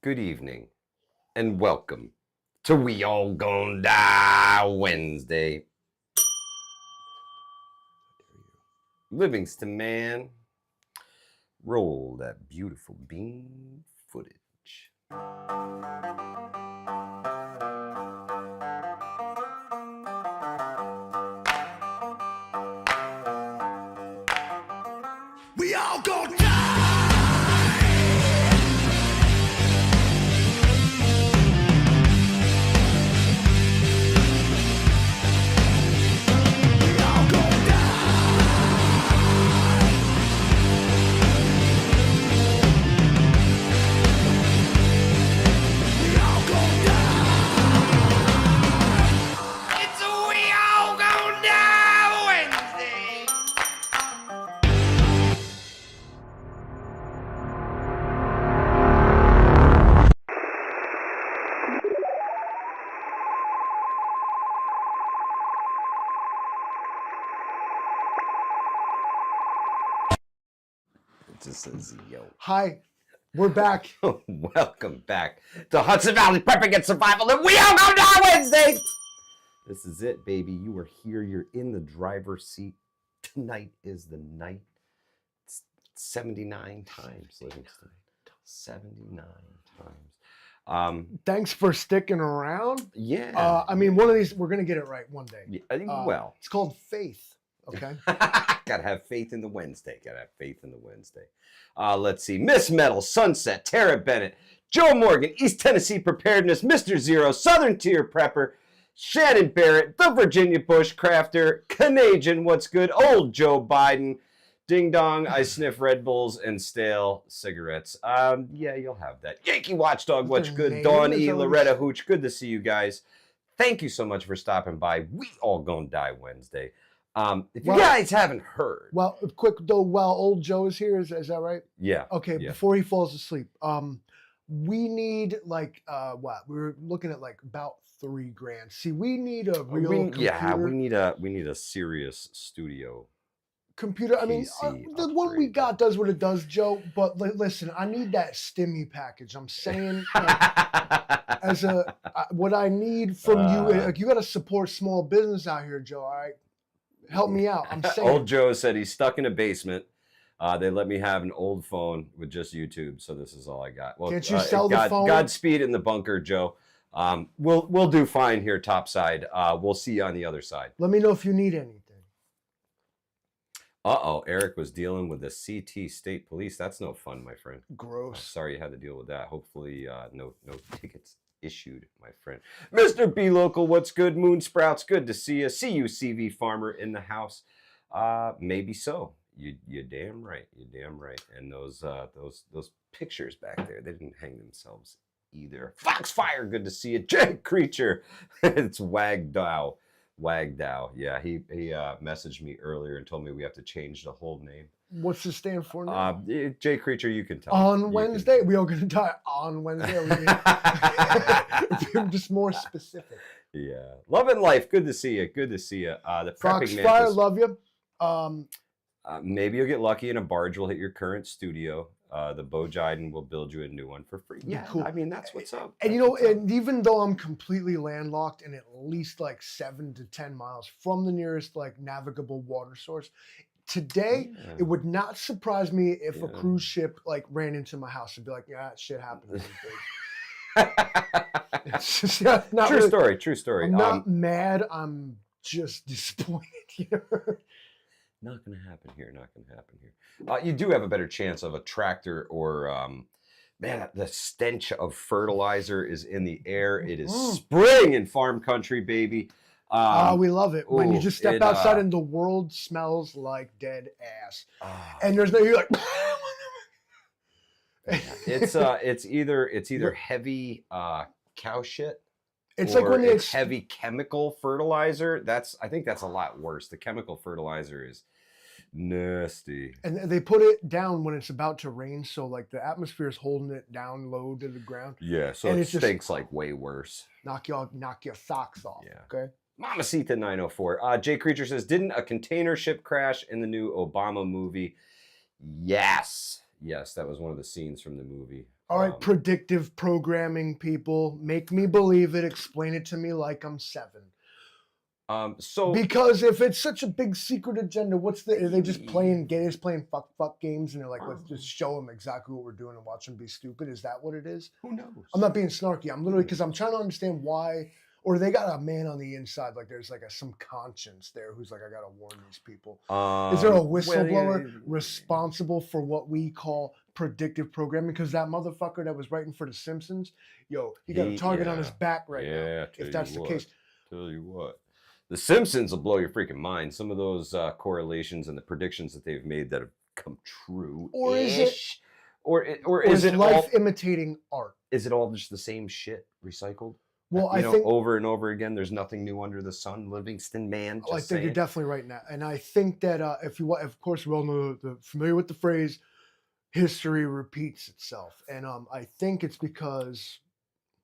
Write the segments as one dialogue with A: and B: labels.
A: good evening, and welcome to We All Gonna Die Wednesday. Livingston, man, roll that beautiful bean footage. We all gonna die! Just says, yo.
B: Hi, we're back.
A: Welcome back to Hudson Valley Prepping and Survival, and We All Gonna Die Wednesday. This is it, baby. You are here. You're in the driver's seat. Tonight is the night. It's 79 times, Livingston. 79 times.
B: Thanks for sticking around.
A: Yeah.
B: I mean, one of these, we're going to get it right one day.
A: Yeah, I think, well.
B: It's called faith, okay?
A: Gotta have faith in the Wednesday. Gotta have faith in the Wednesday. Let's see. Miss Metal, Sunset, Tara Bennett, Joe Morgan, East Tennessee Preparedness, Mr. Zero, Southern Tier Prepper, Shannon Barrett, the Virginia Bushcrafter, Canadian, what's good, Old Joe Biden, Ding Dong, I sniff Red Bulls and stale cigarettes. Yeah, you'll have that. Yankee Watchdog, what's good, Dawn E, Loretta Hooch, good to see you guys. Thank you so much for stopping by. We All Gonna Die Wednesday. If you guys haven't heard.
B: Well, quick though, while Old Joe is here, is that right?
A: Yeah.
B: Okay,
A: yeah.
B: Before he falls asleep, we need like, what? We were looking at like about $3,000. See, we need a real computer.
A: Yeah, we need a serious studio.
B: Computer, I mean, the one we got does what it does, Joe, but listen, I need that stimmy package. I'm saying, what I need from you, like, you got to support small business out here, Joe, all right? Help me out. I'm saying.
A: Old Joe said he's stuck in a basement. They let me have an old phone with just YouTube, so this is all I got. Well,
B: can't you sell the phone?
A: Godspeed in the bunker, Joe. We'll do fine here topside. We'll see you on the other side.
B: Let me know if you need anything.
A: Uh-oh, Eric was dealing with the CT State Police. That's no fun, my friend.
B: Gross.
A: Sorry you had to deal with that. Hopefully no tickets issued, my friend. Mr. B Local, what's good? Moon Sprouts, good to see you. See you, CV Farmer in the house. Maybe so. You're damn right. You're damn right. And those pictures back there, they didn't hang themselves either. Foxfire, good to see you. Jake Creature, it's WAGDW. WAGDW. Yeah, he messaged me earlier and told me we have to change the whole name.
B: What's it stand for now?
A: Jay Creature, you can tell.
B: On Wednesday? We are going to die on Wednesday. Just more specific.
A: Yeah. Love and life. Good to see you. Good to see you. The Prepping
B: Foxfire, love you.
A: Maybe you'll get lucky and a barge will hit your current studio. The Bo Jiden will build you a new one for free. Yeah, cool. I mean, that's what's up.
B: And you know, and even though I'm completely landlocked and at least like 7 to 10 miles from the nearest like navigable water source, today it would not surprise me if a cruise ship like ran into my house and be like, yeah, shit happened. It's just not
A: true
B: really,
A: story. True story.
B: I'm not mad. I'm just disappointed.
A: Not going to happen here. Not going to happen here. You do have a better chance of a tractor or, man, the stench of fertilizer is in the air. It is spring in farm country, baby.
B: We love it. When you just step outside and the world smells like dead ass. And there's no, you're like...
A: it's either heavy cow shit.
B: It's like when
A: it's heavy chemical fertilizer. I think that's a lot worse. The chemical fertilizer is nasty.
B: And they put it down when it's about to rain, so like the atmosphere is holding it down low to the ground.
A: Yeah, so it stinks like way worse.
B: Knock your socks off.
A: Yeah.
B: Okay.
A: Mamacita 904. Jay Creature says, didn't a container ship crash in the new Obama movie? Yes. Yes, that was one of the scenes from the movie.
B: All right, predictive programming people, make me believe it. Explain it to me like I'm 7.
A: So
B: Because if it's such a big secret agenda, are they just playing games, playing fuck games, and they're like, let's just show them exactly what we're doing and watch them be stupid? Is that what it is?
A: who knows?
B: I'm not being snarky. I'm literally, because I'm trying to understand why, or they got a man on the inside, like there's like some conscience there who's like, I gotta warn these people. Is there a whistleblower responsible for what we call predictive programming? Because that motherfucker that was writing for The Simpsons, he got a target on his back right now. If that's the case.
A: Tell you what. The Simpsons will blow your freaking mind. Some of those correlations and the predictions that they've made that have come true.
B: Or is it?
A: Or is it
B: life
A: all
B: imitating art?
A: Is it all just the same shit recycled?
B: Well, I think
A: over and over again. There's nothing new under the sun. Livingston man.
B: I think you're definitely right now, and I think that of course, we all know familiar with the phrase, history repeats itself, and I think it's because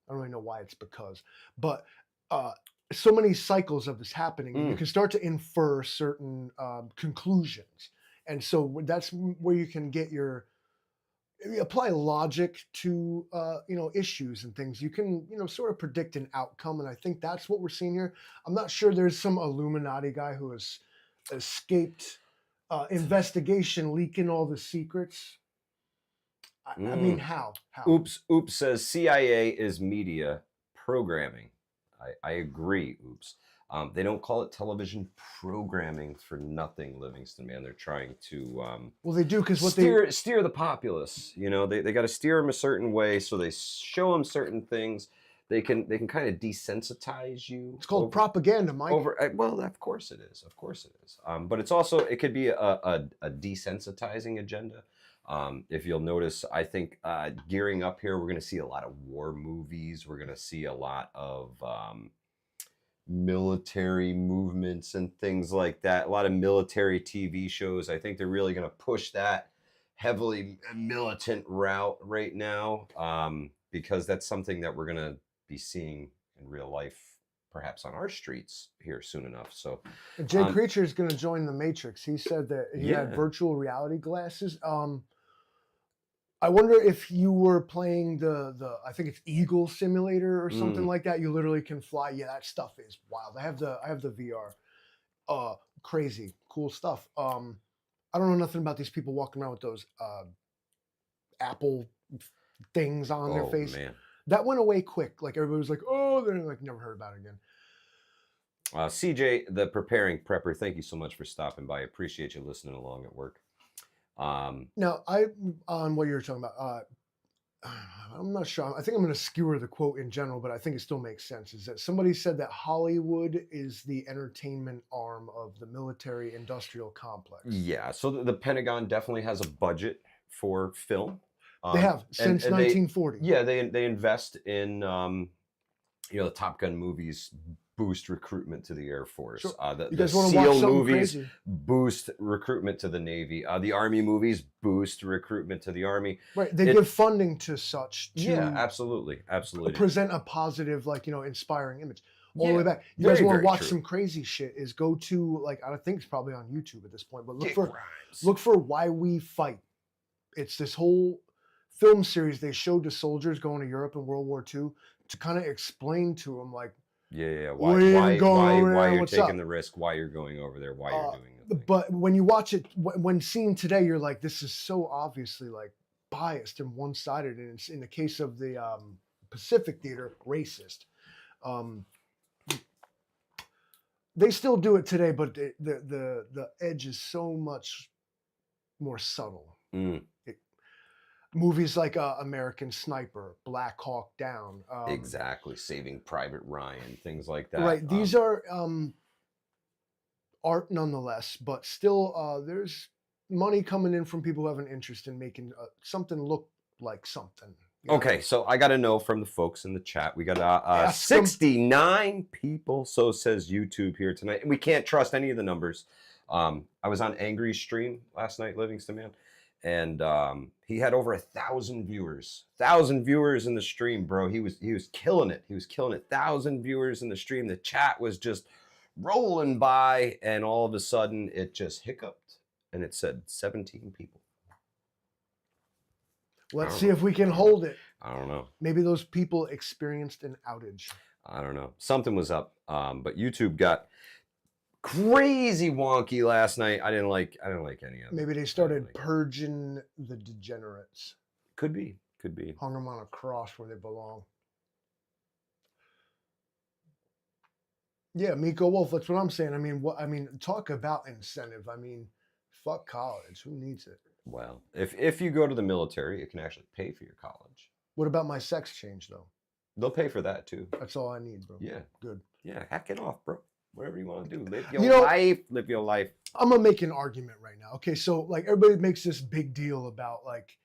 B: I don't really know why it's because, but so many cycles of this happening, you can start to infer certain conclusions, and so that's where you can get you apply logic to issues and things. You can sort of predict an outcome, and I think that's what we're seeing here. I'm not sure there's some Illuminati guy who has escaped investigation, leaking all the secrets. I mean, how?
A: Oops says CIA is media programming. I agree. Oops. They don't call it television programming for nothing, Livingston man. They're trying to
B: well, they do, because
A: steer the populace. They got to steer them a certain way, so they show them certain things. They can kind of desensitize you.
B: It's called propaganda, Mike.
A: Well, of course it is. Of course it is. But it could be a desensitizing agenda. If you'll notice, I think gearing up here, we're going to see a lot of war movies. We're going to see a lot of military movements and things like that. A lot of military TV shows. I think they're really going to push that heavily militant route right now, because that's something that we're going to be seeing in real life, perhaps on our streets here soon enough. So
B: Jay Creature is going to join the Matrix. He said that he had virtual reality glasses. I wonder if you were playing the I think it's Eagle Simulator or something like that. You literally can fly. Yeah, that stuff is wild. I have the VR. Crazy cool stuff. I don't know nothing about these people walking around with those Apple things on their face. Man. That went away quick. Like everybody was like, oh, they're like never heard about it again.
A: CJ, the preparing prepper, thank you so much for stopping by. I appreciate you listening along at work.
B: Now, on what you were talking about, I'm not sure. I think I'm going to skewer the quote in general, but I think it still makes sense. Is that somebody said that Hollywood is the entertainment arm of the military-industrial complex? Yeah.
A: So the Pentagon definitely has a budget for film.
B: They have since 1940.
A: They invest in the Top Gun movies. Boost recruitment to the Air Force.
B: Sure.
A: The SEAL movies boost recruitment to the Navy. The Army movies boost recruitment to the Army.
B: Right. They give funding to such.
A: Absolutely.
B: Present a positive, inspiring image. All the way back. You guys want to watch some crazy shit? Is go to I think it's probably on YouTube at this point. But look for Why We Fight. It's this whole film series they showed to soldiers going to Europe in World War II to kind of explain to them
A: why you're taking the risk, why you're going over there, why you're doing it.
B: But when you watch it, when seen today, you're like, this is so obviously biased and one-sided, and it's in the case of the Pacific Theater, racist. They still do it today, but the edge is so much more subtle. Movies like American Sniper, Black Hawk Down.
A: Exactly. Saving Private Ryan, things like that.
B: Right. These are art nonetheless, but still there's money coming in from people who have an interest in making something look like something.
A: Okay, so I got to know from the folks in the chat. We got 69 people, so says YouTube here tonight. And we can't trust any of the numbers. I was on Angry's stream last night, Livingston man. And he had over 1,000 viewers. 1,000 viewers in the stream, bro. He was killing it. 1,000 viewers in the stream. The chat was just rolling by, and all of a sudden it just hiccuped, and it said 17 people.
B: Let's see if we can hold it.
A: I don't know.
B: Maybe those people experienced an outage.
A: I don't know. Something was up. But YouTube got crazy wonky last night. I didn't like any of it.
B: Maybe they started purging the degenerates.
A: Could be. Could be.
B: Hung them on a cross where they belong. Yeah, Miko Wolf, that's what I'm saying. I mean, talk about incentive. I mean, fuck college. Who needs it?
A: Well, if you go to the military, it can actually pay for your college.
B: What about my sex change though?
A: They'll pay for that too.
B: That's all I need, bro.
A: Yeah.
B: Good.
A: Yeah, hack it off, bro. Whatever you want to do. Live your life. Live your life.
B: I'm gonna make an argument right now. Okay, so like everybody makes this big deal about like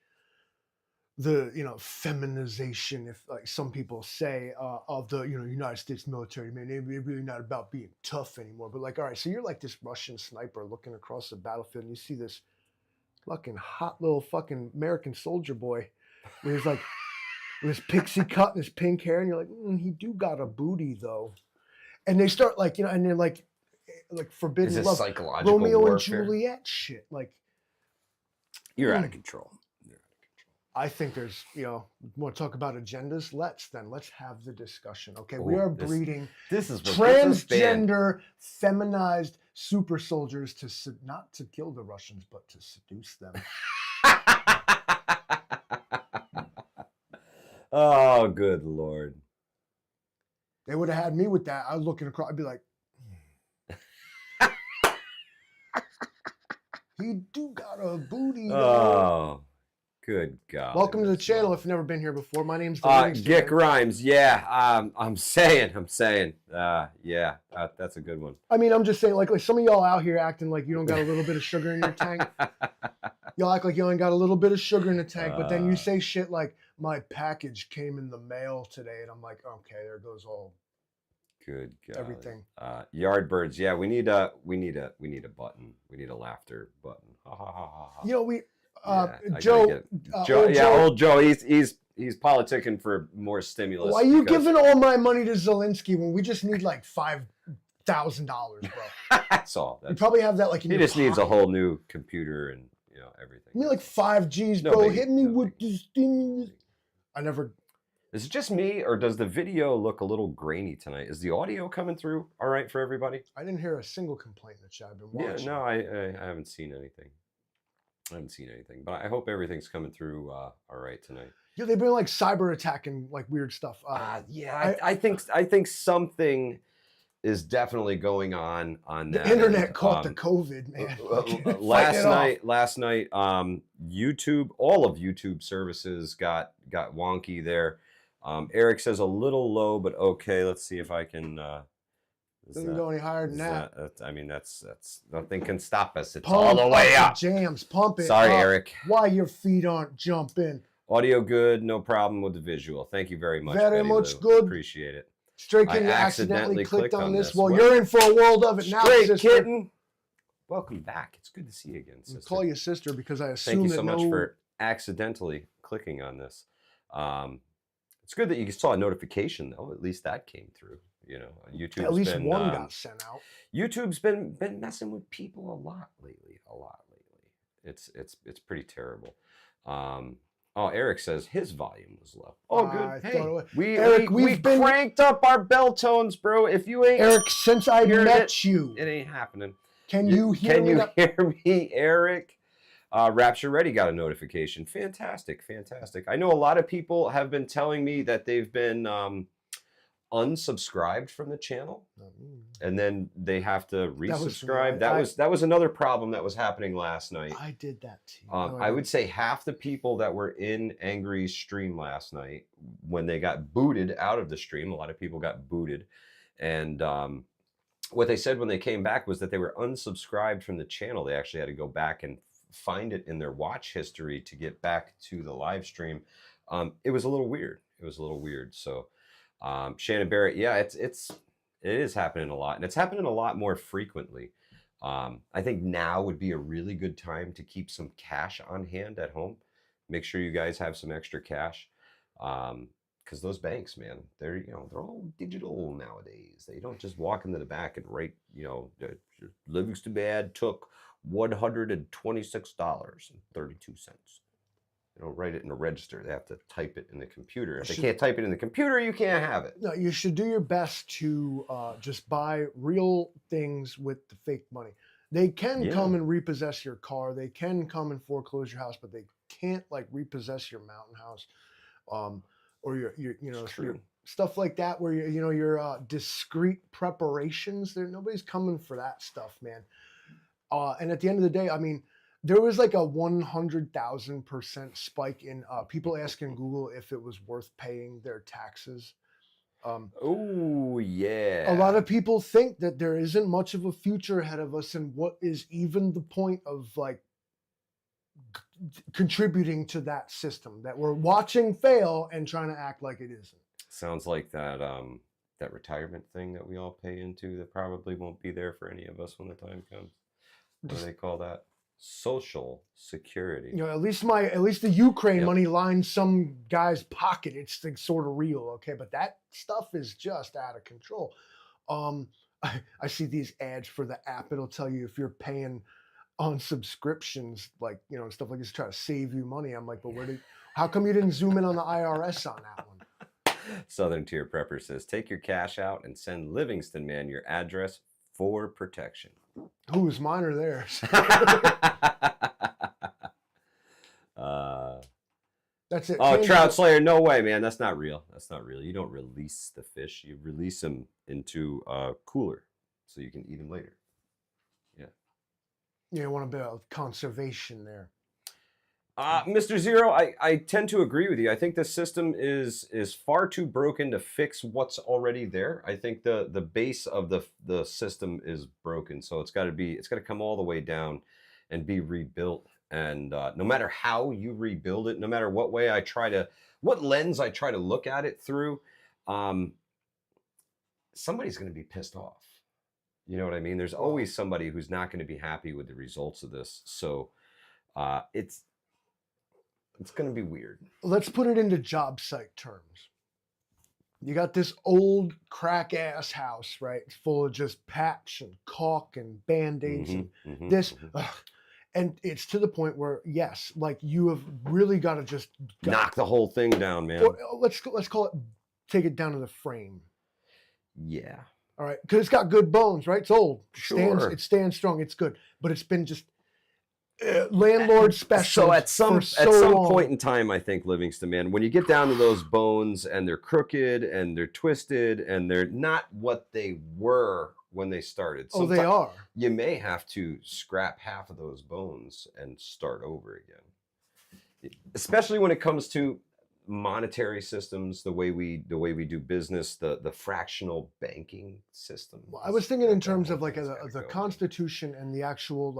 B: the feminization, if like some people say, of the United States military. Man, they're really not about being tough anymore. But like, all right, so you're like this Russian sniper looking across the battlefield, and you see this fucking hot little fucking American soldier boy with his like with his pixie cut and his pink hair, and you're like, he do got a booty though. And they start like, and they're like forbidden love,
A: psychological
B: Romeo
A: warfare?
B: and Juliet shit. Like,
A: you're out of control.
B: I think there's, want to talk about agendas? Let's have the discussion. Okay, we are breeding
A: this is
B: transgender, feminized super soldiers not to kill the Russians, but to seduce them.
A: Oh, good Lord.
B: They would have had me with that. I was looking across. I'd be like, he do got a booty.
A: Oh, good God.
B: Welcome to the channel if you've never been here before. My name's
A: Gick Rhymes. Yeah, I'm saying. Yeah, that's a good one.
B: I mean, I'm just saying, like some of y'all out here acting like you don't got a little bit of sugar in your tank. Y'all act like you ain't got a little bit of sugar in the tank, but then you say shit like, my package came in the mail today, and I'm like, okay, there goes all.
A: Good God.
B: Everything.
A: Yardbirds. Yeah, we need a button. We need a laughter button. Ha ha ha ha ha.
B: Joe.
A: Old Joe. He's politicking for more stimulus.
B: Why are you giving all my money to Zelensky when we just need like $5,000, bro?
A: That's all.
B: You probably have that like in
A: he
B: your
A: just needs a whole new computer and everything.
B: I mean, like 5Gs,
A: No
B: bro.
A: biggie,
B: Hit me
A: no
B: with
A: biggie.
B: this thing. I never.
A: Is it just me, or does the video look a little grainy tonight? Is the audio coming through all right for everybody?
B: I didn't hear a single complaint in the chat. I've been watching.
A: Yeah, no, I haven't seen anything. But I hope everything's coming through all right tonight.
B: Yeah, they've been like cyber attacking like weird stuff.
A: I think something is definitely going on that.
B: The internet caught the COVID, man.
A: Last night, YouTube, all of YouTube services got wonky there. Eric says a little low, but okay. Let's see if I can.
B: Doesn't go any higher than that.
A: I mean, that's nothing can stop us. It's
B: Pump
A: all the way up.
B: Jams, pump it.
A: Sorry,
B: up.
A: Eric.
B: Why your feet aren't jumping?
A: Audio good, no problem with the visual. Thank you very much.
B: Very
A: Betty
B: much
A: Lou.
B: good.
A: Appreciate it.
B: Straight Kitten, you accidentally clicked on this. Well, you're in for a world of it now,
A: Straight
B: sister.
A: Kitten. Welcome back. It's good to see you again, sister.
B: Call you sister because I assume
A: Thank you so much for accidentally clicking on this. It's good that you saw a notification, though. At least that came through. YouTube's
B: at least one got sent out.
A: YouTube's been messing with people a lot lately. It's pretty terrible. Eric says his volume was low. Oh, good. Hey,
B: Eric,
A: we cranked up our bell tones, bro. If you ain't
B: Eric, since I met you,
A: it ain't happening.
B: Can you hear
A: me, Eric? Rapture Ready got a notification. Fantastic. I know a lot of people have been telling me that they've been unsubscribed from the channel, and then they have to resubscribe. That was another problem that was happening last night.
B: I did that too.
A: I would say half the people that were in Angry's stream last night, when they got booted out of the stream, a lot of people got booted, and what they said when they came back was that they were unsubscribed from the channel. They actually had to go back and find it in their watch history to get back to the live stream. It was a little weird. So Shannon Barrett, yeah, it is happening a lot, and it's happening a lot more frequently. I think now would be a really good time to keep some cash on hand at home. Make sure you guys have some extra cash, because those banks, man, they're all digital nowadays. They don't just walk into the back and write, Livingston Bad took $126.32. They don't write it in a register. They have to type it in the computer. If they
B: should-
A: can't type it in the computer, you can't have it.
B: No, you should do your best to just buy real things with the fake money. They can come and repossess your car. They can come and foreclose your house, but they can't like repossess your mountain house, or your your stuff like that. Where your discrete preparations. Nobody's coming for that stuff, man. And at the end of the day, I mean, there was like a 100,000% spike in people asking Google if it was worth paying their taxes.
A: Oh, yeah.
B: A lot of people think that there isn't much of a future ahead of us, and what is even the point of like contributing to that system that we're watching fail and trying to act like it isn't.
A: Sounds like that that retirement thing that we all pay into that probably won't be there for any of us when the time comes. What do they call that? Social security.
B: At least the Ukraine
A: Yep.
B: money lines some guy's pocket. It's like sort of real, okay? But that stuff is just out of control. I see these ads for the app. It'll tell you if you're paying on subscriptions, like stuff like this, to try to save you money. I'm like, but how come you didn't zoom in on the IRS on that one?
A: Southern Tier Prepper says, take your cash out and send Livingston Man your address for protection.
B: Whose, mine or theirs? That's it.
A: Oh, Trout Slayer, no way, man. That's not real. That's not real. You don't release the fish. You release them into a cooler so you can eat them later. Yeah.
B: You want a bit of conservation there.
A: Mr. Zero, I tend to agree with you. I think the system is far too broken to fix what's already there. I think the base of the system is broken, so it's got to come all the way down and be rebuilt. And no matter how you rebuild it, no matter what lens I try to look at it through, somebody's going to be pissed off. You know what I mean? There's always somebody who's not going to be happy with the results of this. So it's going to be weird.
B: Let's put it into job site terms. You got this old crack ass house, right? It's full of just patch and caulk and band-aids and this. And it's to the point where, yes, like you have really got to just
A: knock the whole thing down, man.
B: Let's call it, take it down to the frame.
A: Yeah.
B: All right, because it's got good bones, right? It's old.
A: Sure.
B: It stands strong. It's good, but it's been just landlord special.
A: So at some point in time, I think, Livingston Man, when you get down to those bones and they're crooked and they're twisted and they're not what they were when they started.
B: They are.
A: You may have to scrap half of those bones and start over again. Especially when it comes to monetary systems, the way we do business, the fractional banking system.
B: Well, I was thinking in terms of like the Constitution and the actual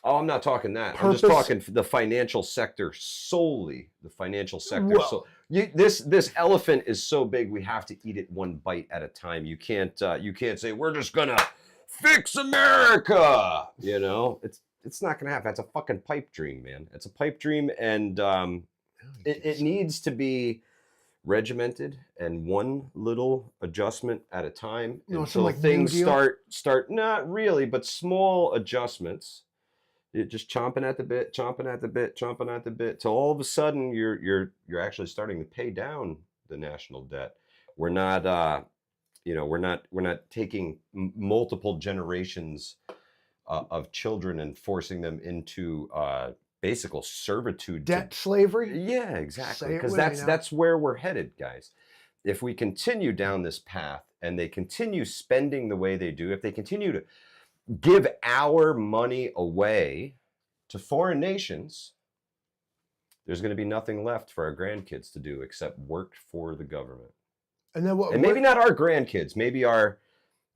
A: Oh, I'm not talking that.
B: Purpose.
A: I'm just talking the financial sector solely. The financial sector. So this elephant is so big we have to eat it one bite at a time. You can't say we're just gonna fix America. It's not gonna happen. That's a fucking pipe dream, man. It's a pipe dream, and it needs to be regimented and one little adjustment at a time until like things start not really, but small adjustments. You're just chomping at the bit till all of a sudden you're actually starting to pay down the national debt. We're not we're not taking multiple generations of children and forcing them into basic servitude,
B: debt slavery.
A: Yeah, exactly, because that's where we're headed, guys. If we continue down this path and they continue spending the way they do, if they continue to give our money away to foreign nations, there's going to be nothing left for our grandkids to do except work for the government.
B: And then
A: and maybe not our grandkids, maybe our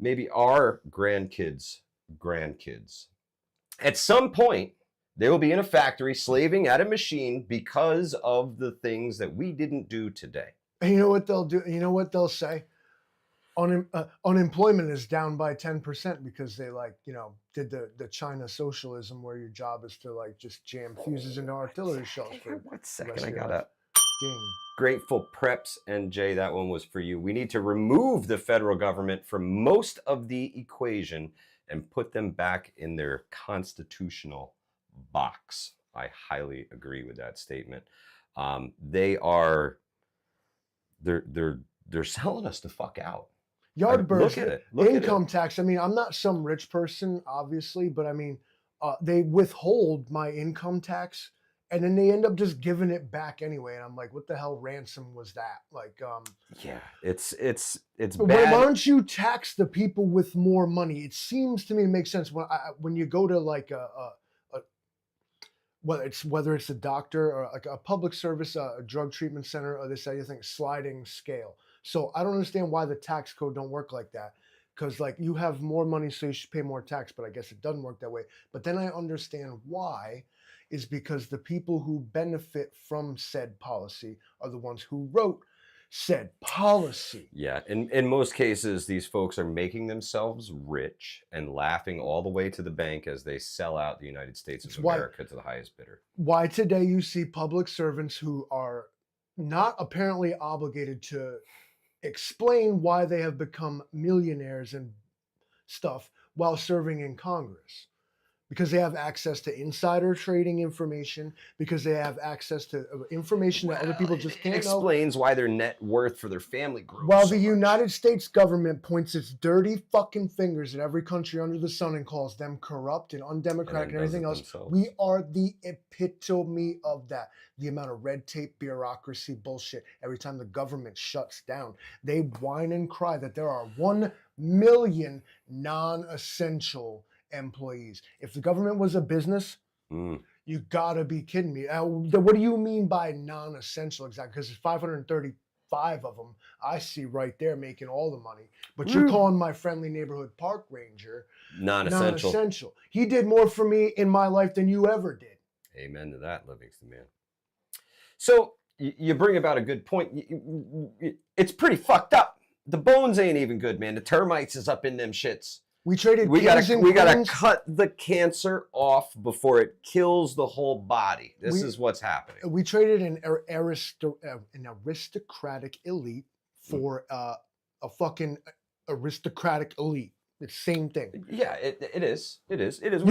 A: grandkids' grandkids. At some point, they will be in a factory slaving at a machine because of the things that we didn't do today.
B: And you know what they'll do? You know what they'll say? Unemployment is down by 10% because they did the China socialism where your job is to just jam fuses into artillery shells.
A: One second, I got a
B: ding.
A: Grateful Preps NJ, that one was for you. We need to remove the federal government from most of the equation and put them back in their constitutional box. I highly agree with that statement. They're selling us the fuck out.
B: Yardbirds,
A: Look at it. Look
B: income
A: at it.
B: tax. I mean, I'm not some rich person, obviously, but I mean, they withhold my income tax, and then they end up just giving it back anyway. And I'm like, what the hell ransom was that? Like,
A: Yeah, it's
B: why
A: bad.
B: don't you tax the people with more money? It seems to me to make sense when you go to like a whether it's a doctor or like a public service, a drug treatment center, or this other thing, sliding scale. So I don't understand why the tax code don't work like that. Because like you have more money, so you should pay more tax. But I guess it doesn't work that way. But then I understand why, is because the people who benefit from said policy are the ones who wrote said policy.
A: Yeah, in most cases, these folks are making themselves rich and laughing all the way to the bank as they sell out the United States of America to the highest bidder.
B: Why today you see public servants who are not apparently obligated to explain why they have become millionaires and stuff while serving in Congress. Because they have access to insider trading information, because they have access to information that other people just can't know.
A: Explains why their net worth for their family grows.
B: While
A: so
B: the
A: much.
B: United States government points its dirty fucking fingers at every country under the sun and calls them corrupt and undemocratic and everything else, we are the epitome of that. The amount of red tape, bureaucracy, bullshit. Every time the government shuts down, they whine and cry that there are 1 million non-essential employees. If the government was a business, you gotta be kidding me. What do you mean by non-essential exactly? Because there's 535 of them I see right there making all the money. But you're calling my friendly neighborhood park ranger non-essential. He did more for me in my life than you ever did.
A: Amen to that, Livingston man. So you bring about a good point. It's pretty fucked up. The bones ain't even good, man. The termites is up in them shits.
B: We traded.
A: We gotta cut the cancer off before it kills the whole body. This is what's happening.
B: We traded an aristocratic elite for a fucking aristocratic elite. It's the same thing.
A: Yeah, it is.
B: You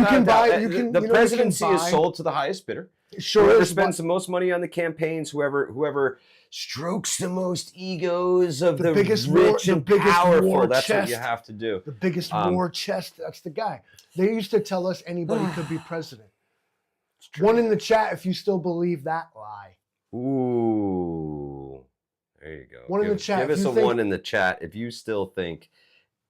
B: can buy.
A: The presidency is sold to the highest bidder.
B: Sure.
A: Whoever spends the most money on the campaigns, whoever strokes the most egos of the biggest rich and powerful. That's what you have to do.
B: The biggest war chest. That's the guy. They used to tell us anybody could be president. One in the chat if you still believe that lie.
A: Ooh, there you go.
B: One in the chat.
A: Give us a one in the chat if you still think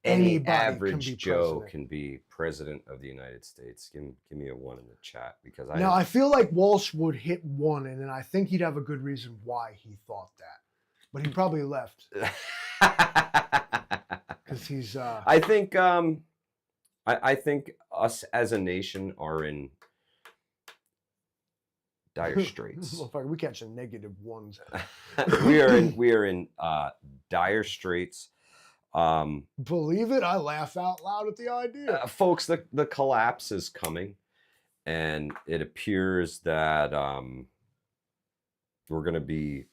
A: any average Joe can be president of the United States. Give me a one in the chat because
B: I feel like Walsh would hit one, and then I think he'd have a good reason why he thought that, but he probably left because he's.
A: I think us as a nation are in dire straits.
B: We catching negative ones.
A: we are in dire straits.
B: Believe it, I laugh out loud at the idea.
A: Folks, the collapse is coming, and it appears that they're gonna be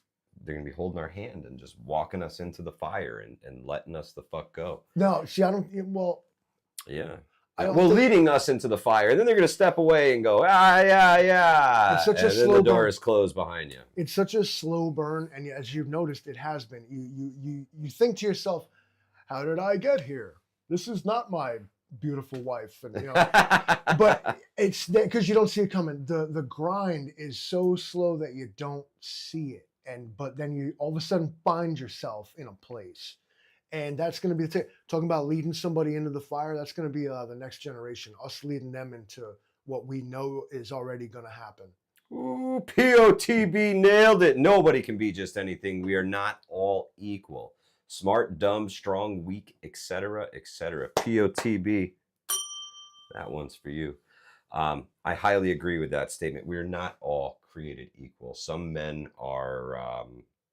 A: holding our hand and just walking us into the fire and letting us the fuck go.
B: No, see, I don't. Well,
A: yeah. Leading us into the fire, and then they're gonna step away and go, yeah.
B: It's such a slow
A: burn. The door
B: burn.
A: is closed behind you.
B: It's such a slow burn, and as you've noticed, it has been. You think to yourself, how did I get here? This is not my beautiful wife, and but it's because you don't see it coming. The grind is so slow that you don't see it, but then you all of a sudden find yourself in a place, and that's going to be the thing. Talking about leading somebody into the fire, that's going to be the next generation. Us leading them into what we know is already going to happen.
A: Ooh, POTB nailed it. Nobody can be just anything. We are not all equal. Smart, dumb, strong, weak, etc., etc. POTB. That one's for you. I highly agree with that statement. We are not all created equal. Some men are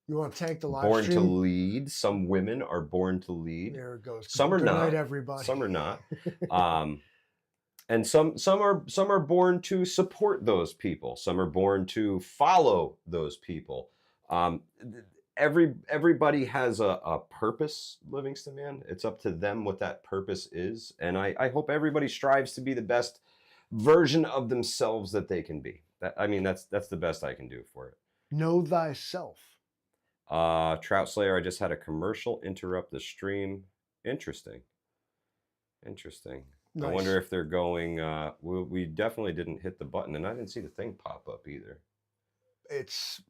B: you want to tank the live
A: born
B: stream?
A: to lead. Some women are born to lead.
B: There it goes.
A: Some are
B: Good
A: not.
B: night, everybody.
A: Some are not. And some are born to support those people. Some are born to follow those people. Everybody has a purpose, Livingston man. It's up to them what that purpose is. And I hope everybody strives to be the best version of themselves that they can be. That's the best I can do for it.
B: Know thyself.
A: Trout Slayer, I just had a commercial interrupt the stream. Interesting.
B: Nice.
A: I wonder if they're going. We definitely didn't hit the button, and I didn't see the thing pop up either.
B: It's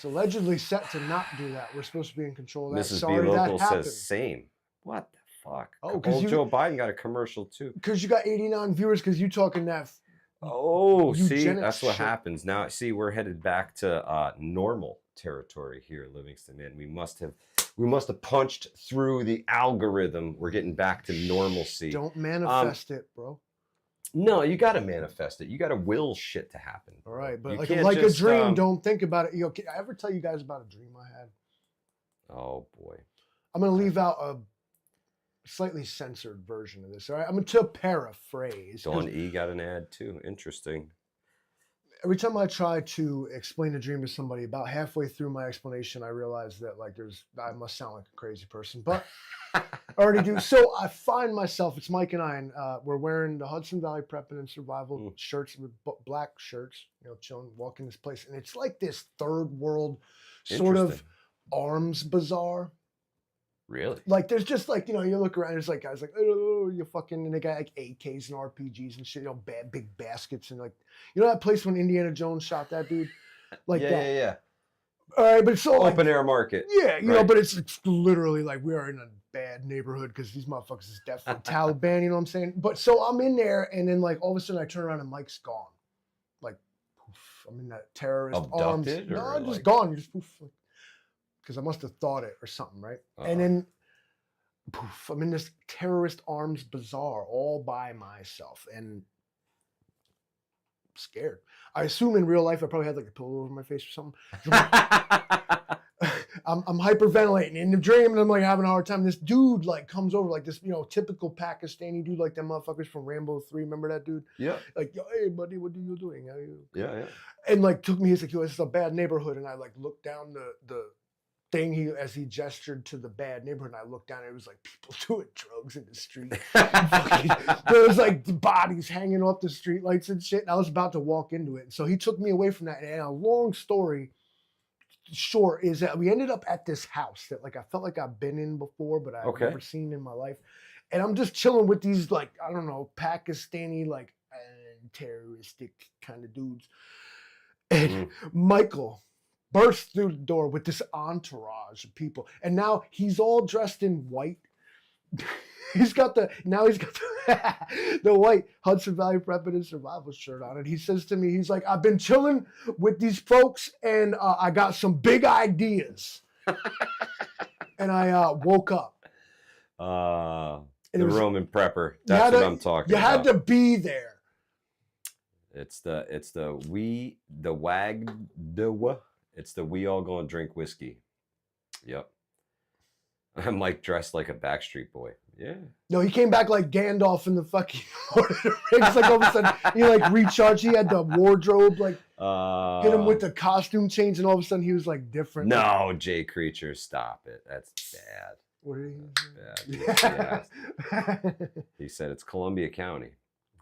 B: allegedly set to not do that. We're supposed to be in control of that.
A: Mrs.
B: Sorry,
A: B Local
B: that happened.
A: says same. What the fuck?
B: Oh,
A: Joe Biden got a commercial too.
B: Because you got 89 viewers. Because you talking that.
A: Oh, see, that's what
B: shit.
A: happens now. See, we're headed back to normal territory here in Livingston, man. We must have punched through the algorithm. We're getting back to normalcy.
B: Don't manifest it, bro.
A: No, you got to manifest it. You got to will shit to happen.
B: All right, but
A: you
B: like a dream, don't think about it. Can I ever tell you guys about a dream I had?
A: Oh boy.
B: I'm gonna leave out a slightly censored version of this. All right, I'm going to paraphrase.
A: Dawn E got an ad too. Interesting.
B: Every time I try to explain a dream to somebody, about halfway through my explanation, I realize that I must sound like a crazy person, but I already do. So I find myself, it's Mike and I, and we're wearing the Hudson Valley Prepping and Survival shirts with black shirts, chilling, walking this place, and it's like this third world sort of arms bazaar.
A: Really?
B: Like there's just like, you look around, there's like guys like, oh, you fucking, and they got like AKs and RPGs and shit, big baskets and like, that place when Indiana Jones shot that dude? Like that.
A: Yeah.
B: All right, but it's all
A: open air market.
B: Yeah, right. But it's literally like we are in a bad neighborhood because these motherfuckers is definitely Taliban, you know what I'm saying? But so I'm in there and then like all of a sudden I turn around and Mike's gone. Like, poof, I'm in that terrorist
A: abducted
B: arms. No, just
A: like...
B: gone. You just poof. Like, because I must have thought it or something, right? And then, poof, I'm in this terrorist arms bazaar all by myself and I'm scared. I assume in real life I probably had like a pillow over my face or something. I'm hyperventilating in the dream and I'm like having a hard time. This dude like comes over like this, typical Pakistani dude, like them motherfuckers from Rambo 3. Remember that dude?
A: Yeah.
B: Like, yo, hey buddy, what are you doing? How are you?
A: Yeah.
B: And like took me, he's like, yo, this is a bad neighborhood. And I like looked down the thing as he gestured to the bad neighborhood, and I looked down and it was like people doing drugs in the street. There was like bodies hanging off the street lights and shit, and I was about to walk into it. So he took me away from that, and a long story short is that we ended up at this house that like I felt like I've been in before, but I've never seen in my life. And I'm just chilling with these like, I don't know, Pakistani like terroristic kind of dudes. And Michael burst through the door with this entourage of people, and now he's all dressed in white. he's got the the white Hudson Valley Prepping and Survival shirt on, and he says to me, he's like, I've been chilling with these folks, and I got some big ideas. And I woke up.
A: The Roman prepper. That's what I'm talking
B: about. You had to be there.
A: It's the WAGDW. It's the we all gonna drink whiskey. Yep. I'm like dressed like a Backstreet Boy. Yeah.
B: No, he came back like Gandalf in the fucking Lord of the Rings. Like all of a sudden he like recharged. He had the wardrobe like hit him with the costume change, and all of a sudden he was like different.
A: No, Jay Creature, stop it. That's bad.
B: What did he
A: say? Bad. Yeah. He said it's Columbia County.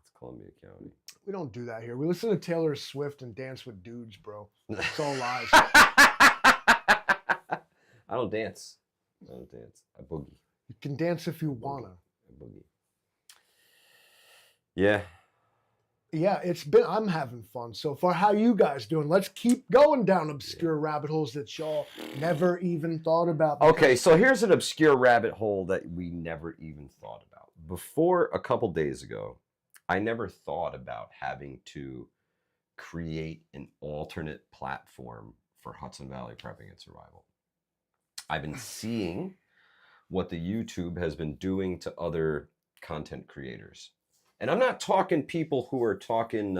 A: It's Columbia County.
B: We don't do that here. We listen to Taylor Swift and dance with dudes, bro. It's all lies.
A: I don't dance. I boogie.
B: You can dance if you wanna.
A: I boogie. Yeah.
B: Yeah, I'm having fun so far. How you guys doing? Let's keep going down obscure rabbit holes that y'all never even thought about.
A: Okay, so here's an obscure rabbit hole that we never even thought about. Before a couple days ago, I never thought about having to create an alternate platform for Hudson Valley Prepping and Survival. I've been seeing what the YouTube has been doing to other content creators. And I'm not talking people who are talking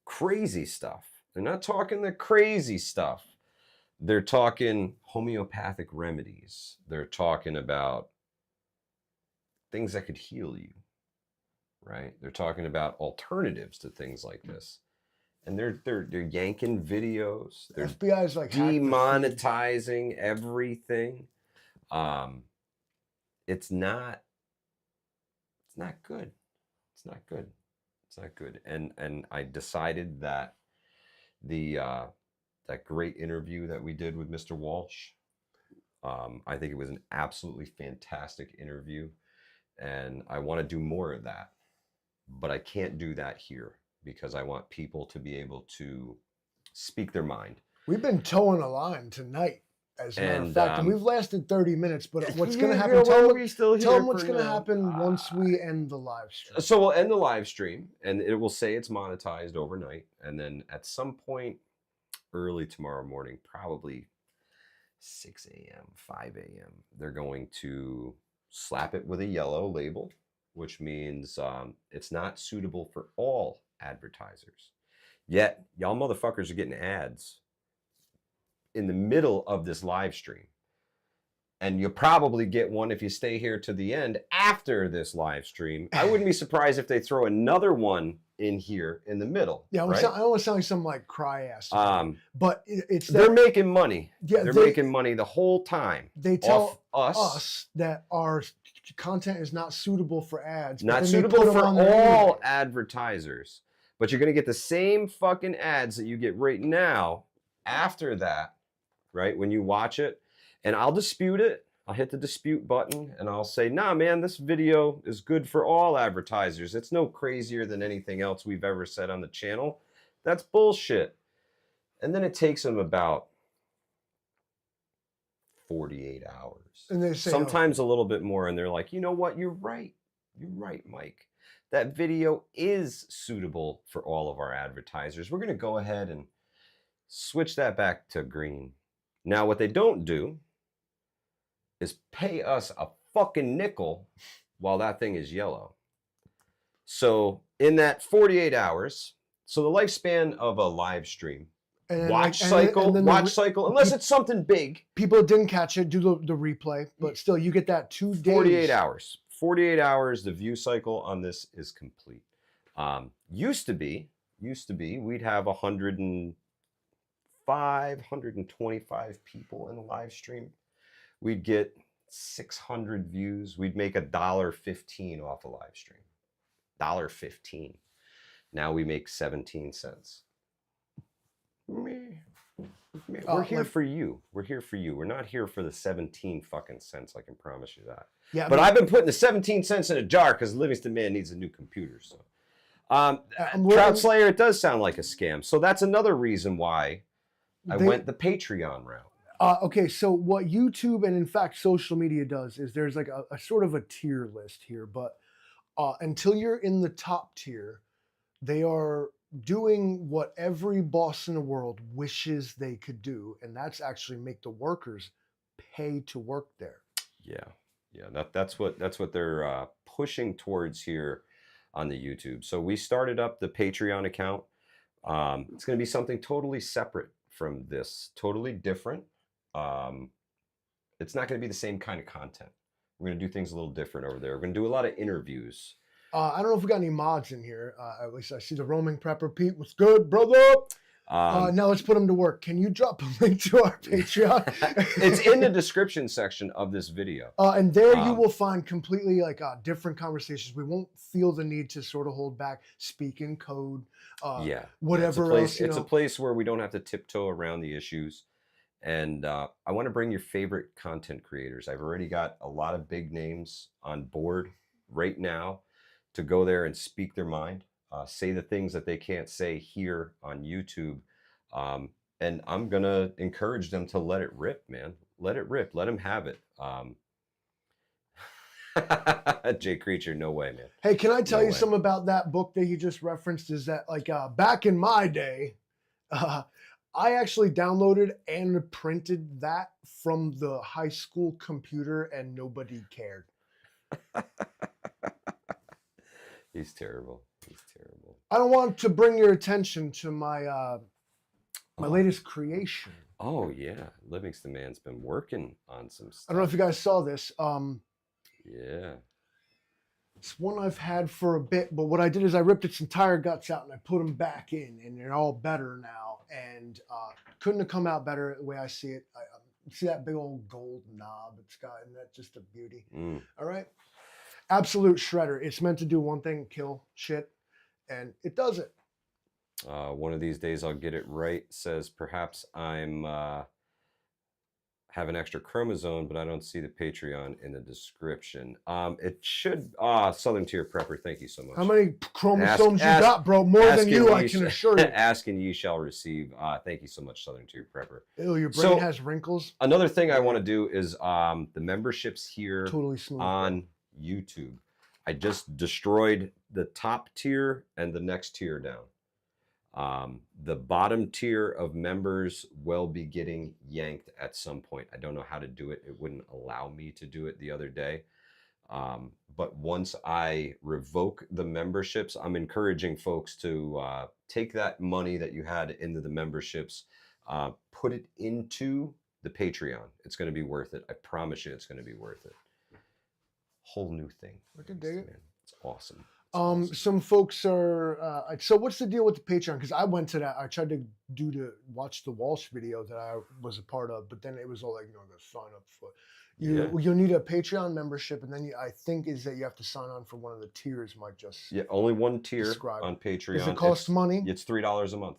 A: crazy stuff. They're not talking the crazy stuff. They're talking homeopathic remedies. They're talking about things that could heal you. Right? They're talking about alternatives to things like this. And they're yanking videos. They're
B: FBI's like
A: demonetizing everything. It's not good. It's not good. It's not good. And I decided that the that great interview that we did with Mr. Walsh, I think it was an absolutely fantastic interview, and I want to do more of that. But I can't do that here because I want people to be able to speak their mind.
B: We've been towing a line tonight, as a matter of fact, and we've lasted 30 minutes. But what's going to happen? Tell them what's going to happen once we end the live stream.
A: So we'll end the live stream, and it will say it's monetized overnight, and then at some point early tomorrow morning, probably 6 a.m., 5 a.m., they're going to slap it with a yellow label, which means it's not suitable for all advertisers. Yet, y'all motherfuckers are getting ads in the middle of this live stream. And you'll probably get one if you stay here to the end after this live stream. I wouldn't be surprised if they throw another one in here in the middle.
B: Yeah,
A: right?
B: I don't want to sound like some like cry ass. But it's
A: they're making money.
B: Yeah,
A: they're making money the whole time.
B: They tell
A: off
B: us that our content is not suitable for ads.
A: Not suitable for all advertisers. But you're going to get the same fucking ads that you get right now after that, right? When you watch it. And I'll dispute it. I'll hit the dispute button and I'll say, nah, man, this video is good for all advertisers. It's no crazier than anything else we've ever said on the channel. That's bullshit. And then it takes them about 48 hours.
B: And they say,
A: sometimes a little bit more. And they're like, you know what? You're right. You're right, Mike. That video is suitable for all of our advertisers. We're going to go ahead and switch that back to green. Now, what they don't do is pay us a fucking nickel while that thing is yellow. So in that 48 hours, so the lifespan of a live stream, watch cycle, unless it's something big.
B: People that didn't catch it, do the replay, but still you get that 2 days.
A: 48 hours. 48 hours, the view cycle on this is complete. Used to be, we'd have 125 people in the live stream. We'd get 600 views. We'd make $1.15 off a live stream. $1.15. Now we make 17 cents. We're here for you. We're here for you. We're not here for the 17 fucking cents. I can promise you that. Yeah, but I've been putting the 17 cents in a jar because Livingston Man needs a new computer. So, Trout Slayer, it does sound like a scam. So that's another reason why I went the Patreon route.
B: Okay, so what YouTube and in fact social media does is there's like a sort of a tier list here, but until you're in the top tier, they are doing what every boss in the world wishes they could do, and that's actually make the workers pay to work there.
A: Yeah, that's what they're pushing towards here on the YouTube. So we started up the Patreon account. It's going to be something totally separate from this, totally different. It's not going to be the same kind of content. We're going to do things a little different over there. We're going to do a lot of interviews.
B: I don't know if we got any mods in here. At least I see the roaming prepper. Pete, what's good, brother? Now let's put them to work. Can you drop a link to our Patreon?
A: It's in the description section of this video.
B: And there you will find completely like different conversations. We won't feel the need to sort of hold back, speak in code, whatever else.
A: It's a place where we don't have to tiptoe around the issues. And I want to bring your favorite content creators. I've already got a lot of big names on board right now to go there and speak their mind, say the things that they can't say here on YouTube. And I'm going to encourage them to let it rip, man. Let it rip. Let them have it. Jay Creature, no way, man.
B: Hey, can I tell you something about that book that you just referenced? Is that like back in my day, I actually downloaded and printed that from the high school computer and nobody cared.
A: He's terrible. He's terrible.
B: I don't want to bring your attention to my my latest creation.
A: Oh yeah, Livingston Man's been working on some stuff.
B: I don't know if you guys saw this.
A: Yeah.
B: It's one I've had for a bit, but what I did is I ripped its entire guts out and I put them back in, and they're all better now. And couldn't have come out better the way I see it. See that big old gold knob it's got, and that's just a beauty. All right. Absolute shredder. It's meant to do one thing, kill shit. and it does it.
A: One of these days I'll get it right. Says perhaps I'm have an extra chromosome, but I don't see the Patreon in the description. It should. Southern Tier Prepper, thank you so much.
B: How many chromosomes you got, bro? More than you, I can assure you.
A: Ask and ye shall receive. Thank you so much, Southern Tier Prepper.
B: Ew, your brain has wrinkles.
A: Another thing I want to do is the memberships here
B: totally smooth,
A: on YouTube. I just destroyed the top tier and the next tier down. The bottom tier of members will be getting yanked at some point. I don't know how to do it. It wouldn't allow me to do it the other day. But once I revoke the memberships, I'm encouraging folks to take that money that you had into the memberships, put it into the Patreon. It's going to be worth it. I promise you it's going to be worth it. Whole new thing.
B: I can dig it.
A: It's awesome.
B: Some folks are so what's the deal with the Patreon? Because I went to that, I tried to watch the Walsh video that I was a part of, but then it was all like, go sign up for you'll need a Patreon membership, and then I think is that you have to sign on for one of the tiers. Might just
A: only one tier on Patreon.
B: Does it cost money?
A: It's $3 a month.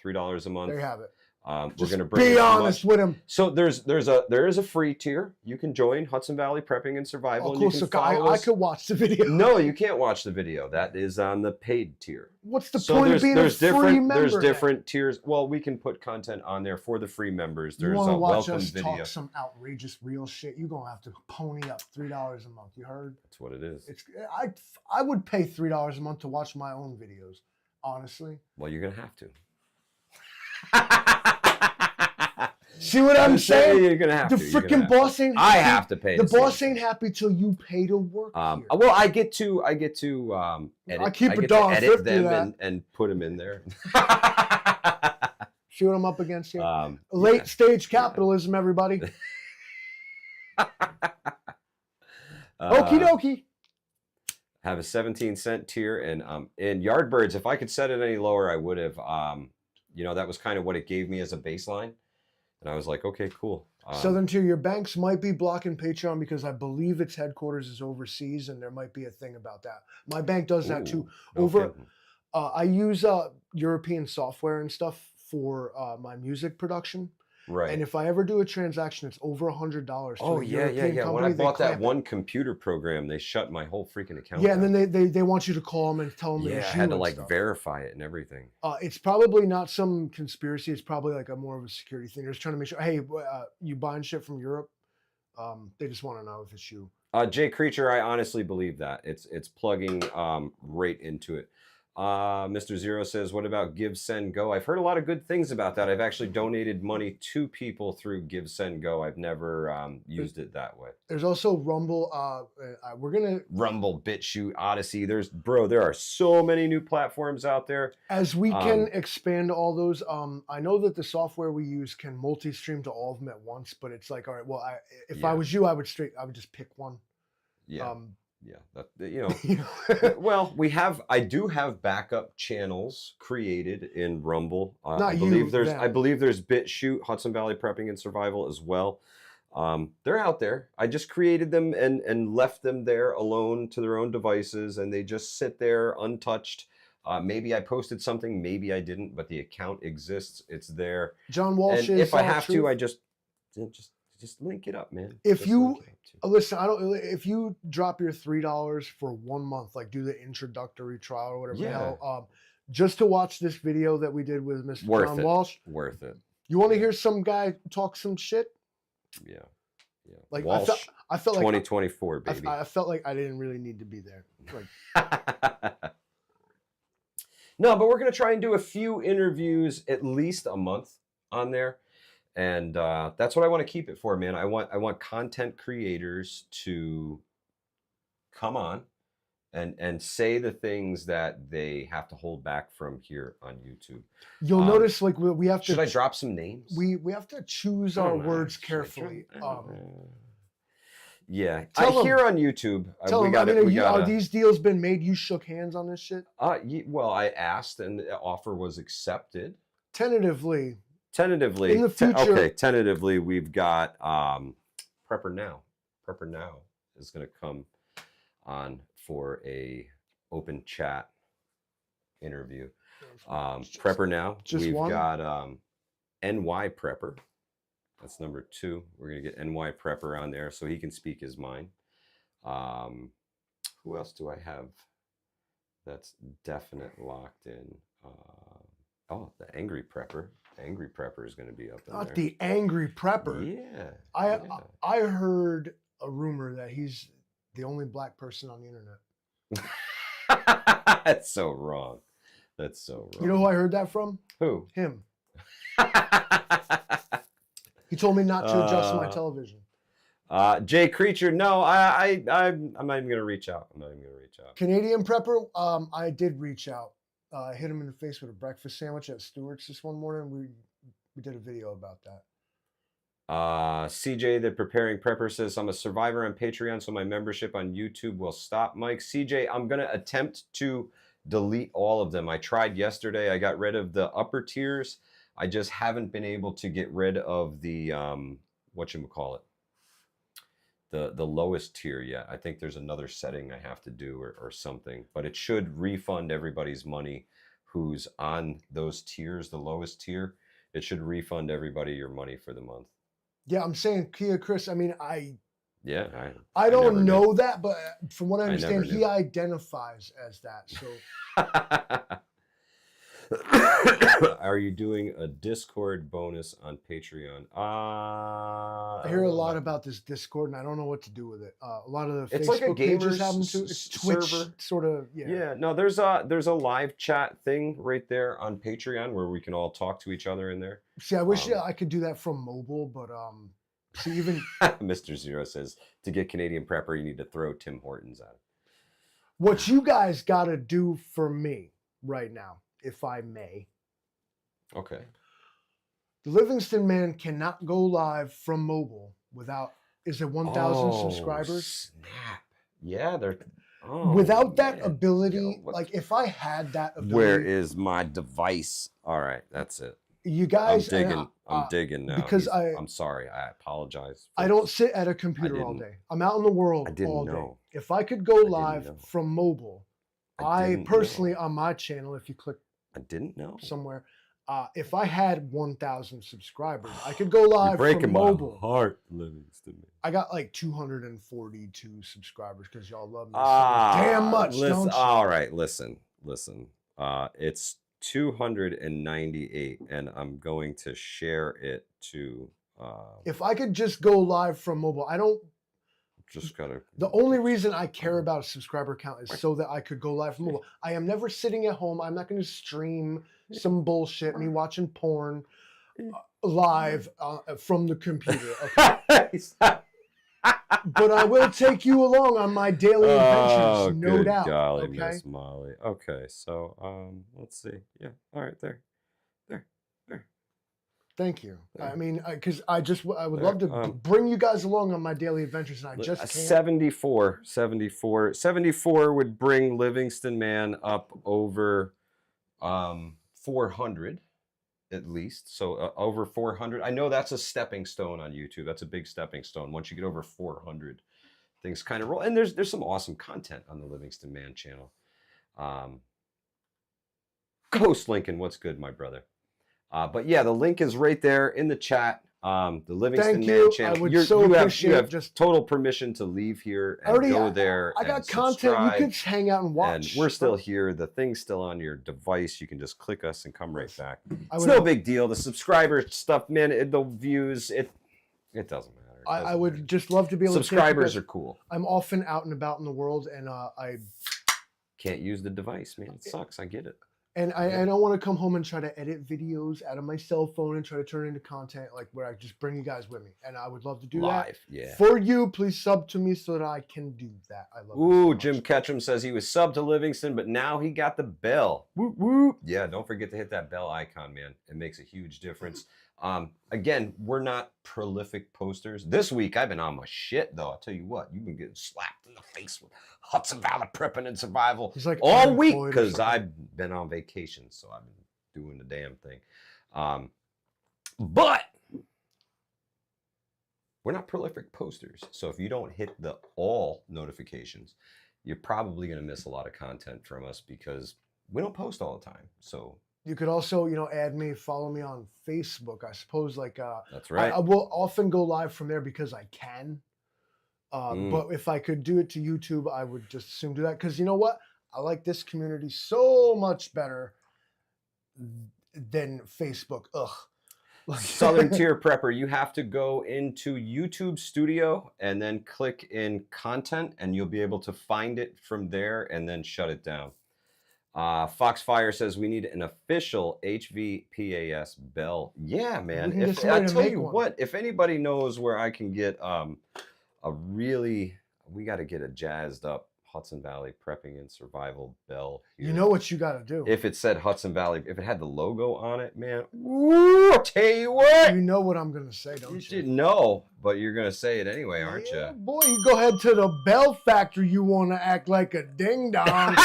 A: $3 a month.
B: There you have it.
A: We're going to bring.
B: Be honest with him.
A: So there is a free tier. You can join Hudson Valley Prepping and Survival.
B: Oh, cool. So I could watch the video.
A: No, you can't watch the video. That is on the paid tier.
B: What's the point of being a free member?
A: There's different tiers. Well, we can put content on there for the free members. There's
B: a
A: welcome video.
B: Talk some outrageous real shit. You're gonna have to pony up $3 a month. You heard?
A: That's what it is.
B: I would pay $3 a month to watch my own videos. Honestly.
A: Well, you're gonna have to.
B: See what I'm saying?
A: You're gonna have
B: the
A: to.
B: The freaking boss ain't.
A: I have to pay.
B: The boss ain't happy till you pay to work here.
A: Well, I get to edit.
B: I keep a dog
A: edit them and put them in there.
B: See what I'm up against here? Late stage capitalism, everybody. Okie dokie.
A: Have a 17-cent tier, and Yardbirds. If I could set it any lower, I would have. That was kind of what it gave me as a baseline. And I was like, okay, cool.
B: Southern Tier, your banks might be blocking Patreon because I believe its headquarters is overseas, and there might be a thing about that. My bank does that too. I use European software and stuff for my music production.
A: Right.
B: And if I ever do a transaction, it's over $100.
A: Oh, yeah. When I bought that one computer program, they shut my whole freaking account
B: down. And then they want you to call them and tell them
A: I had to verify it and everything.
B: It's probably not some conspiracy. It's probably like a more of a security thing. They're just trying to make sure, hey, you buying shit from Europe? They just want to know if it's you.
A: Jay Creature, I honestly believe that. It's plugging right into it. Mr. Zero says, what about Give, Send, Go? I've heard a lot of good things about that. I've actually donated money to people through Give, Send, Go. I've never used it that way.
B: There's also Rumble.
A: Rumble, BitChute, Odyssey. There are so many new platforms out there.
B: As we can expand all those, I know that the software we use can multi-stream to all of them at once, but it's like, all right, well, if I was you, I would just pick one.
A: Yeah. Well, I do have backup channels created in Rumble. I believe there's BitChute, Hudson Valley Prepping and Survival as well. They're out there. I just created them and left them there alone to their own devices, and they just sit there untouched. Maybe I posted something, maybe I didn't, but the account exists. It's there.
B: John Walsh.
A: And if I have to, I just link it up, man.
B: Listen, if you drop your $3 for 1 month, like do the introductory trial or whatever the hell, just to watch this video that we did with Mr. John Walsh.
A: Worth it.
B: You want to hear some guy talk some shit?
A: Yeah.
B: Like
A: Walsh,
B: I felt like
A: 2024, baby.
B: I felt like I didn't really need to be there. Like,
A: no, but we're gonna try and do a few interviews at least a month on there. And that's what I want to keep it for, man. I want content creators to come on and say the things that they have to hold back from here on YouTube.
B: You'll notice, like, we have to.
A: Should I drop some names?
B: We have to choose our words carefully.
A: Yeah, here on YouTube.
B: Are these deals been made? You shook hands on this shit?
A: Well, I asked, and the offer was accepted.
B: Tentatively.
A: In the future. Tentatively, we've got Prepper Now. Prepper Now is going to come on for a open chat interview.
B: Just-
A: Prepper now.
B: just
A: We've
B: one?
A: got NY Prepper. That's number 2. We're gonna get NY Prepper on there so he can speak his mind. Who else do I have that's definite locked in? Oh, the Angry Prepper. Angry Prepper is going to be up in
B: Not
A: there.
B: the Angry Prepper.
A: Yeah.
B: I heard a rumor that he's the only black person on the internet.
A: That's so wrong. That's so wrong.
B: You know who I heard that from?
A: Who?
B: Him. He told me not to adjust my television.
A: Jay Creature, no, I'm not even gonna reach out. I'm not even gonna reach out.
B: Canadian Prepper, I did reach out. I hit him in the face with a breakfast sandwich at Stewart's this one morning. We did a video about that.
A: CJ, the Preparing Prepper, says, I'm a survivor on Patreon, so my membership on YouTube will stop. Mike, CJ, I'm gonna attempt to delete all of them. I tried yesterday. I got rid of the upper tiers. I just haven't been able to get rid of the whatchamacallit, the lowest tier yet. I think there's another setting I have to do or something, but it should refund everybody's money who's on those tiers, the lowest tier. It should refund everybody your money for the month.
B: Yeah, I'm saying Kia Chris, I mean, I
A: never
B: don't know
A: knew.
B: that, but from what I understand,
A: never
B: he
A: knew.
B: identifies as that. So
A: are you doing a Discord bonus on Patreon?
B: I hear a lot about this Discord, and I don't know what to do with it. A lot of the
A: It's
B: Facebook
A: like a
B: pages
A: gamers
B: have them too. It's Twitch
A: server.
B: sort of. Yeah.
A: Yeah, no, there's a live chat thing right there on Patreon where we can all talk to each other in there.
B: See, I wish I could do that from mobile, but see, even
A: Mr. Zero says to get Canadian Prepper, you need to throw Tim Hortons at it.
B: what you guys got to do for me right now, if I may.
A: Okay.
B: The Livingston Man cannot go live from mobile without, is it 1,000 subscribers?
A: Snap. Yeah, they're...
B: without that
A: man.
B: ability,
A: Yo,
B: like if I had that ability...
A: Where is my device? All right, that's it.
B: You guys...
A: I'm digging now.
B: Because
A: I'm sorry. I apologize.
B: I don't sit at a computer all day. I'm out in the world all day.
A: know.
B: If I could go live from mobile, I personally, on my channel, if you click
A: I didn't know.
B: somewhere, if I had 1,000 subscribers, I could go live
A: You're breaking
B: from
A: my
B: mobile.
A: heart, Livingston.
B: I got like 242 subscribers because y'all love me so damn much, don't you?
A: All right, listen. It's 298, and I'm going to share it to...
B: if I could just go live from mobile, I don't...
A: Just gotta...
B: The only reason I care about a subscriber count is so that I could go live from mobile. I am never sitting at home. I'm not going to stream some bullshit, me watching porn live from the computer. Okay? But I will take you along on my daily adventures, no doubt.
A: Golly,
B: okay?
A: Miss Molly. Okay, so let's see. Yeah, all right, there.
B: Thank you. I mean, because I would love to bring you guys along on my daily adventures, and I just can't.
A: 74 would bring Livingston Man up over 400 at least. So over 400. I know that's a stepping stone on YouTube. That's a big stepping stone. Once you get over 400, things kind of roll. And there's some awesome content on the Livingston Man channel. Ghost Lincoln, what's good, my brother? But yeah, the link is right there in the chat. The Livingston Man channel.
B: I would appreciate
A: you have
B: just
A: total permission to leave here and go there.
B: I got content. You could hang out and watch.
A: And we're still here. The thing's still on your device. You can just click us and come right back. It's no big deal. The subscriber stuff, man. The views. It doesn't matter.
B: I would just love to be able to.
A: Subscribers are cool.
B: I'm often out and about in the world, and I
A: can't use the device, man. It sucks. I get it.
B: And I don't want to come home and try to edit videos out of my cell phone and try to turn it into content like where I just bring you guys with me. And I would love to do that.
A: Yeah.
B: For you, please sub to me so that I can do that. I love you so much.
A: Jim Ketchum says he was subbed to Livingston, but now he got the bell. Whoop, whoop. Yeah, don't forget to hit that bell icon, man. It makes a huge difference. Again, we're not prolific posters. This week, I've been on my shit, though. I'll tell you what, you've been getting slapped in the face with Hudson Valley prepping and survival all week because I've been on vacation, so I've been doing the damn thing. But we're not prolific posters, so if you don't hit the all notifications, you're probably going to miss a lot of content from us because we don't post all the time. So
B: You could also, add me, follow me on Facebook. I suppose, like,
A: that's right.
B: I will often go live from there because I can.
A: Mm.
B: But if I could do it to YouTube, I would just assume do that. Because you know what? I like this community so much better than Facebook. Ugh.
A: Southern Tier Prepper, you have to go into YouTube Studio and then click in content, and you'll be able to find it from there and then shut it down. Foxfire says we need an official HVPAS bell. Yeah, man. If I tell you what, if anybody knows where I can get we got to get a jazzed up Hudson Valley Prepping and Survival bell here.
B: You know what you got to do.
A: If it said Hudson Valley, if it had the logo on it, man, woo, I'll tell you what.
B: You know what I'm going to say, don't you?
A: You didn't know, but you're going to say it anyway, aren't you?
B: Boy, you go ahead to the bell factory. You want to act like a ding dong.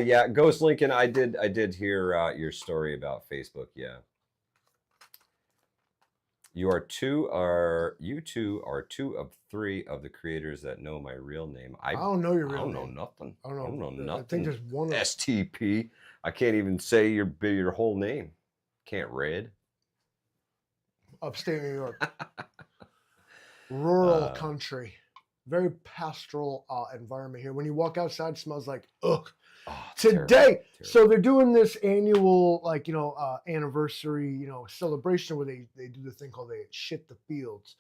A: Yeah, Ghost Lincoln, I did hear your story about Facebook. Yeah. You two are two of three of the creators that know my real name. I
B: don't know your real name.
A: I don't know nothing.
B: I don't know
A: nothing.
B: I think there's one.
A: STP. I can't even say your whole name. Can't read.
B: Upstate New York. Rural country. Very pastoral environment here. When you walk outside, it smells like ugh.
A: Oh,
B: today.
A: Terrible.
B: So they're doing this annual, anniversary, celebration where they do the thing called they shit the fields.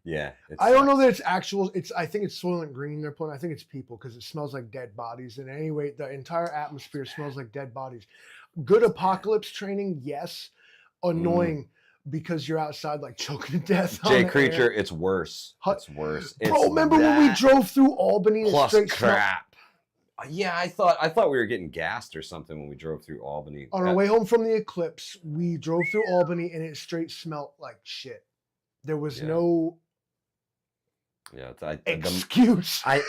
A: Yeah.
B: I don't know that it's actual. I think it's Soylent Green they're putting. I think it's people because it smells like dead bodies. And anyway, the entire atmosphere smells like dead bodies. Good apocalypse training, yes. Annoying. Because you're outside like choking to death.
A: Jay Creature, it's worse. It's worse.
B: Bro, remember when we drove through Albany and
A: plus
B: straight
A: crap? Yeah, I thought we were getting gassed or something when we drove through Albany.
B: On our way home from the eclipse, we drove through Albany and it straight smelled like shit. There was no excuse.
A: I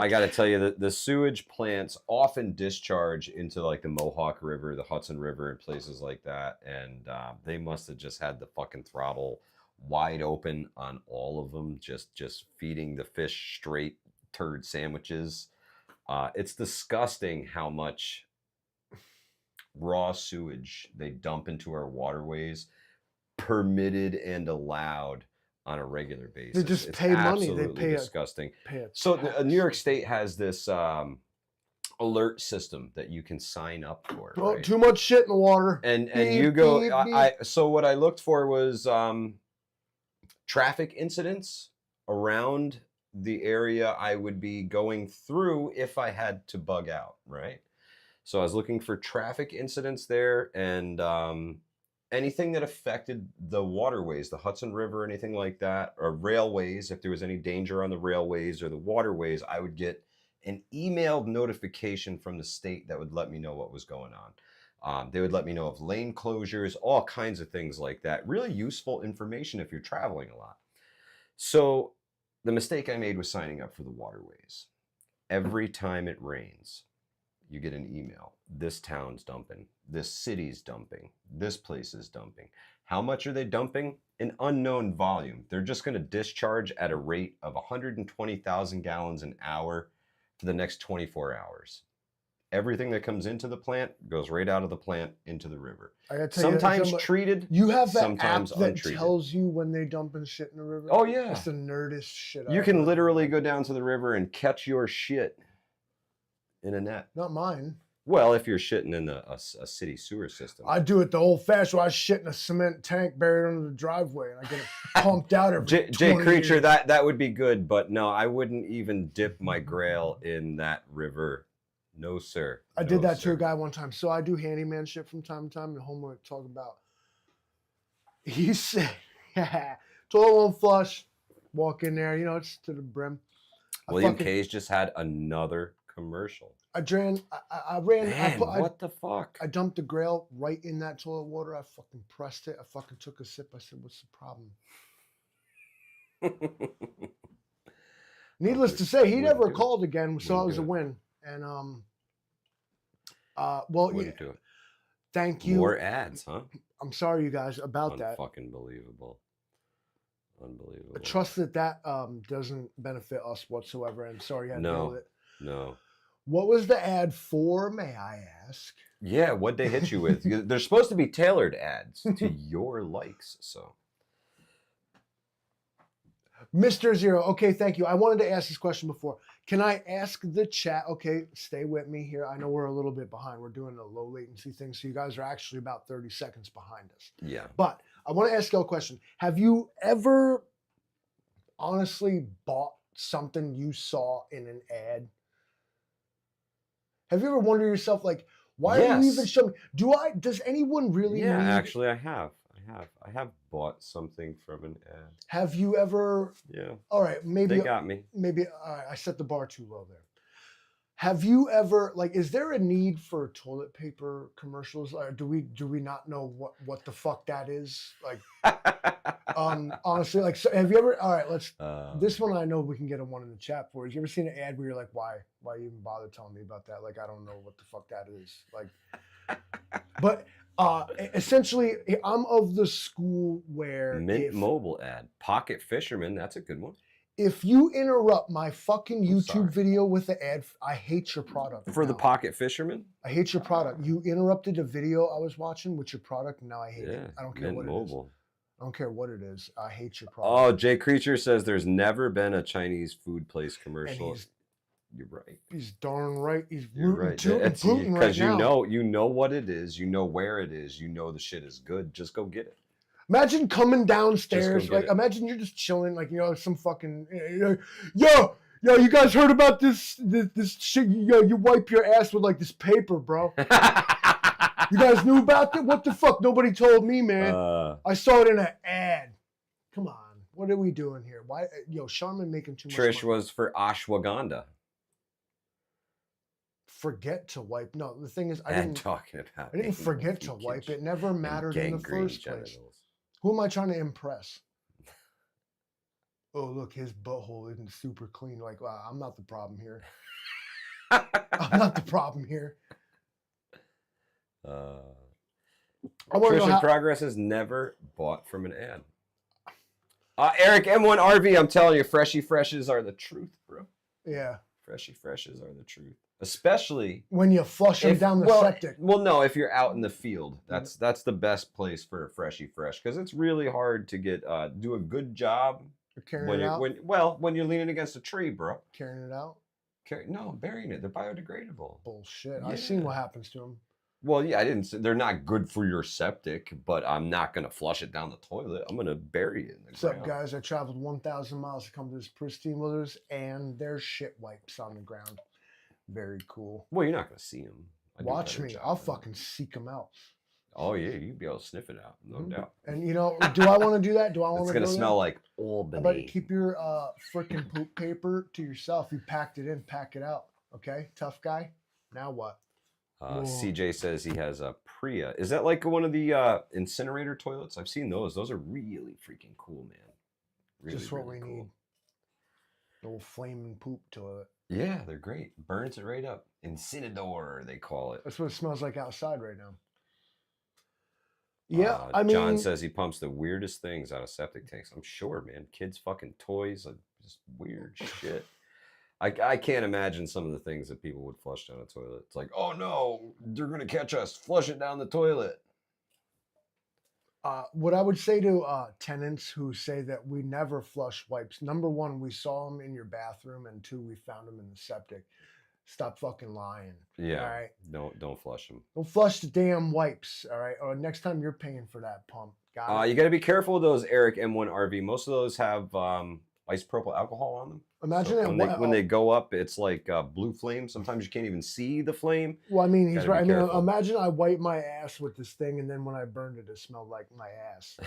A: got to tell you that the sewage plants often discharge into like the Mohawk River, the Hudson River, and places like that. And they must have just had the fucking throttle wide open on all of them, just feeding the fish straight turd sandwiches. It's disgusting how much raw sewage they dump into our waterways, permitted and allowed on a regular basis.
B: They just pay money. They pay
A: disgusting. So New York State has this alert system that you can sign up for.
B: Oh,
A: right?
B: Too much shit in the water.
A: And you go. So what I looked for was traffic incidents around the area I would be going through if I had to bug out, right? So I was looking for traffic incidents there and anything that affected the waterways, the Hudson River, anything like that, or railways. If there was any danger on the railways or the waterways, I would get an emailed notification from the state that would let me know what was going on. They would let me know of lane closures, all kinds of things like that. Really useful information if you're traveling a lot. So the mistake I made was signing up for the waterways. Every time it rains, you get an email. This town's dumping. This city's dumping. This place is dumping. How much are they dumping? An unknown volume. They're just going to discharge at a rate of 120,000 gallons an hour for the next 24 hours. Everything that comes into the plant goes right out of the plant into the river. Sometimes treated,
B: you have that
A: sometimes
B: app that
A: untreated.
B: Tells you when they dumping shit in the river.
A: Oh yeah,
B: that's the nerdest shit.
A: You can literally go down to the river and catch your shit in a net.
B: Not mine.
A: Well, if you're shitting in a city sewer system.
B: I do it the old-fashioned way. I shit in a cement tank buried under the driveway, and I get it pumped out every
A: Jay Creature,
B: years.
A: that would be good, but no, I wouldn't even dip my grail in that river. No, sir.
B: I did that to a guy one time. So I do handyman shit from time to time, and homework talk about. He said, toilet won't flush. Walk in there, it's to the brim.
A: William K's just had another commercial.
B: I ran.
A: Man, what the fuck?
B: I dumped the grail right in that toilet water. I fucking pressed it. I fucking took a sip. I said, "What's the problem?" Needless to say, he never called again, so it was a win. And
A: Wouldn't do it.
B: Thank you.
A: More ads, huh?
B: I'm sorry, you guys, about that.
A: Fucking believable. Unbelievable.
B: Trust that doesn't benefit us whatsoever. And sorry you had to deal with it.
A: No.
B: What was the ad for, may I ask?
A: Yeah, what'd they hit you with? They're supposed to be tailored ads to your likes, so.
B: Mr. Zero, okay, thank you. I wanted to ask this question before. Can I ask the chat? Okay, stay with me here. I know we're a little bit behind. We're doing a low latency thing, so you guys are actually about 30 seconds behind us.
A: Yeah.
B: But I want to ask you a question. Have you ever honestly bought something you saw in an ad? Have you ever wondered yourself, like, why are you even showing? Does anyone really need?
A: Actually, I have bought something from an ad.
B: Have you ever?
A: Yeah.
B: All right, maybe
A: they got me.
B: Maybe I set the bar too low there. Have you ever, like, is there a need for toilet paper commercials? Or do we not know what the fuck that is? Like, honestly, like, so have you ever? All right, let's. This one I know we can get a one in the chat for. Have you ever seen an ad where you're like, why even bother telling me about that? Like, I don't know what the fuck that is. Like, but essentially, I'm of the school where
A: Mint Mobile ad, Pocket Fisherman. That's a good one.
B: If you interrupt my fucking YouTube video with the ad, I hate your product.
A: For the Pocket Fisherman?
B: I hate your product. You interrupted a video I was watching with your product, and now I hate it. I don't care what it is. I don't care what it is. I hate your product.
A: Oh, Jay Creature says there's never been a Chinese food place commercial. You're right.
B: He's darn right. He's rooting Putin right now.
A: Because you know what it is. You know where it is. You know the shit is good. Just go get it.
B: Imagine coming downstairs, like, imagine you're just chilling, like, you know, some fucking, yo, you guys heard about this shit? Yo, you wipe your ass with, like, this paper, bro. You guys knew about that? What the fuck? Nobody told me, man. I saw it in an ad. Come on. What are we doing here? Why, Charmin making too much
A: Trish
B: money.
A: was for ashwagandha.
B: Forget to wipe. No, the thing is, I didn't forget to wipe. It never mattered in the first place. Who am I trying to impress? Oh, look, his butthole isn't super clean. Like, wow, I'm not the problem here. I'm not the problem here.
A: Trish Progress has never bought from an ad. Eric M1 RV, I'm telling you, Freshy Freshes are the truth, bro.
B: Yeah.
A: Freshy Freshes are the truth. Especially
B: when you flush them down the septic.
A: Well, no, if you're out in the field, that's the best place for a Freshy Fresh, because it's really hard to get do a good job
B: carrying it out.
A: When you're leaning against a tree, bro.
B: Carrying it out.
A: No, burying it. They're biodegradable.
B: Bullshit. Yeah. I've seen what happens to them.
A: Well, yeah, I didn't say they're not good for your septic, but I'm not gonna flush it down the toilet. I'm gonna bury it in the ground.
B: What's up, guys? I traveled 1,000 miles to come to this pristine wilderness, and there's shit wipes on the ground. Very cool.
A: Well, you're not going to see them.
B: Watch me. I'll fucking seek them out.
A: Oh, yeah. You'd be able to sniff it out. No doubt.
B: And, do I want to do that? Do I want to
A: It's going to smell like Albany.
B: But keep your freaking poop paper to yourself. You packed it in, pack it out. Okay? Tough guy. Now what?
A: CJ says he has a Priya. Is that like one of the incinerator toilets? I've seen those. Those are really freaking cool, man. Really,
B: just what we need. Little flaming poop toilet.
A: Yeah, they're great. Burns it right up. Incinerador, they call it.
B: That's what it smells like outside right now. Yeah, I mean...
A: John says he pumps the weirdest things out of septic tanks. I'm sure, man. Kids' fucking toys, like, just weird shit. I can't imagine some of the things that people would flush down a toilet. It's like, oh no, they're going to catch us. Flush it down the toilet.
B: What I would say to tenants who say that we never flush wipes, number one, we saw them in your bathroom, and two, we found them in the septic. Stop fucking lying.
A: Yeah.
B: All right.
A: Don't flush them.
B: Don't flush the damn wipes. All right. Or next time you're paying for that pump.
A: You got to be careful with those Eric M1 RV. Most of those have isopropyl alcohol on them.
B: Imagine
A: that when they go up, it's like blue flame. Sometimes you can't even see the flame.
B: Well, I mean, he's right. I mean, imagine I wipe my ass with this thing, and then when I burned it, it smelled like my ass,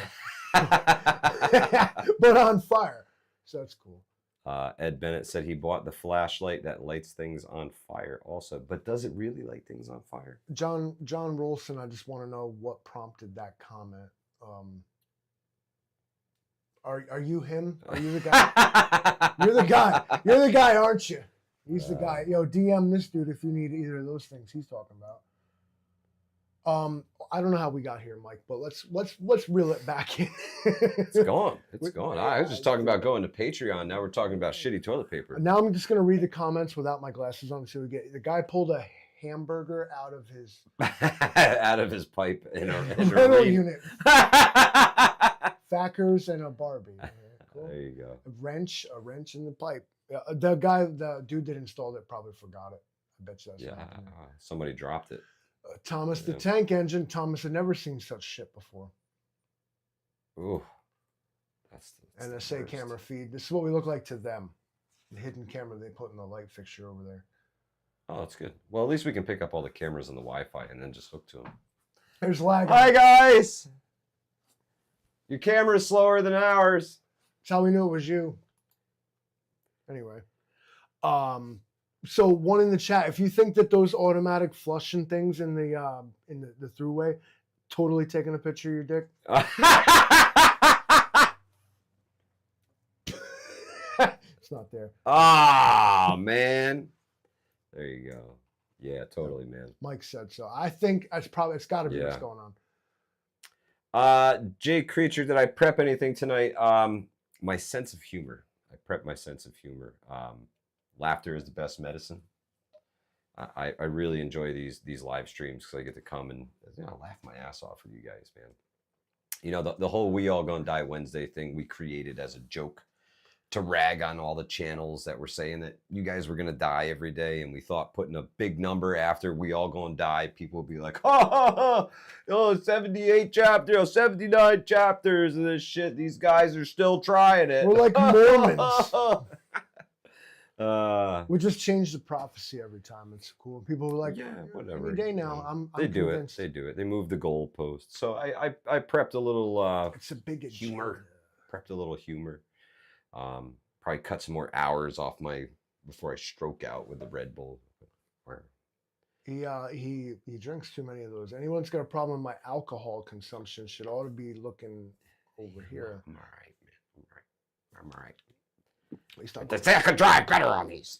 B: but on fire. So that's cool.
A: Ed Bennett said he bought the flashlight that lights things on fire also, but does it really light things on fire?
B: John Rolson, I just want to know what prompted that comment. Are you him? Are you the guy? You're the guy. You're the guy, aren't you? He's the guy. Yo, DM this dude if you need either of those things he's talking about. I don't know how we got here, Mike, but let's reel it back in.
A: It's gone. It's gone. I was just talking about going to Patreon. Now we're talking about shitty toilet paper.
B: Now I'm just gonna read the comments without my glasses on. So we get the guy pulled a hamburger out of his
A: pipe in a
B: rental unit. Fackers and a Barbie. Cool.
A: There you go.
B: A wrench in the pipe. The dude that installed it probably forgot it. I bet you that's
A: somebody dropped it.
B: Thomas the Tank Engine. Thomas had never seen such shit before.
A: Ooh. That's
B: NSA camera feed. This is what we look like to them. The hidden camera they put in the light fixture over there.
A: Oh, that's good. Well, at least we can pick up all the cameras and the Wi-Fi and then just hook to them.
B: There's lag.
A: Hi, guys. Your camera's slower than ours.
B: That's how we knew it was you. Anyway. So one in the chat, if you think that those automatic flushing things in the throughway, totally taking a picture of your dick. It's not there.
A: Ah, man. There you go. Yeah, totally, man.
B: Mike said so. I think it's got to be what's going
A: on. Jay Creature, did I prep anything tonight? My sense of humor. I prepped my sense of humor. Laughter is the best medicine. I really enjoy these live streams because I get to come and laugh my ass off with you guys, man. You know, the whole We All Gonna Die Wednesday thing we created as a joke to rag on all the channels that were saying that you guys were gonna die every day, and we thought putting a big number after We All Gonna Die, people would be like, oh, 78 chapters, 79 chapters of this shit. These guys are still trying it.
B: We're like Mormons. We just change the prophecy every time. It's cool. People are like,
A: yeah, whatever.
B: Every day now, I'm
A: convinced. They do it. They move the goalposts. So I prepped a little
B: it's a big
A: humor. Prepped a little humor. Probably cut some more hours off before I stroke out with the Red Bull.
B: He drinks too many of those. Anyone's got a problem with my alcohol consumption should ought to be looking over here.
A: I'm all right, man. I'm all right.
B: At least I
A: could drive better on these.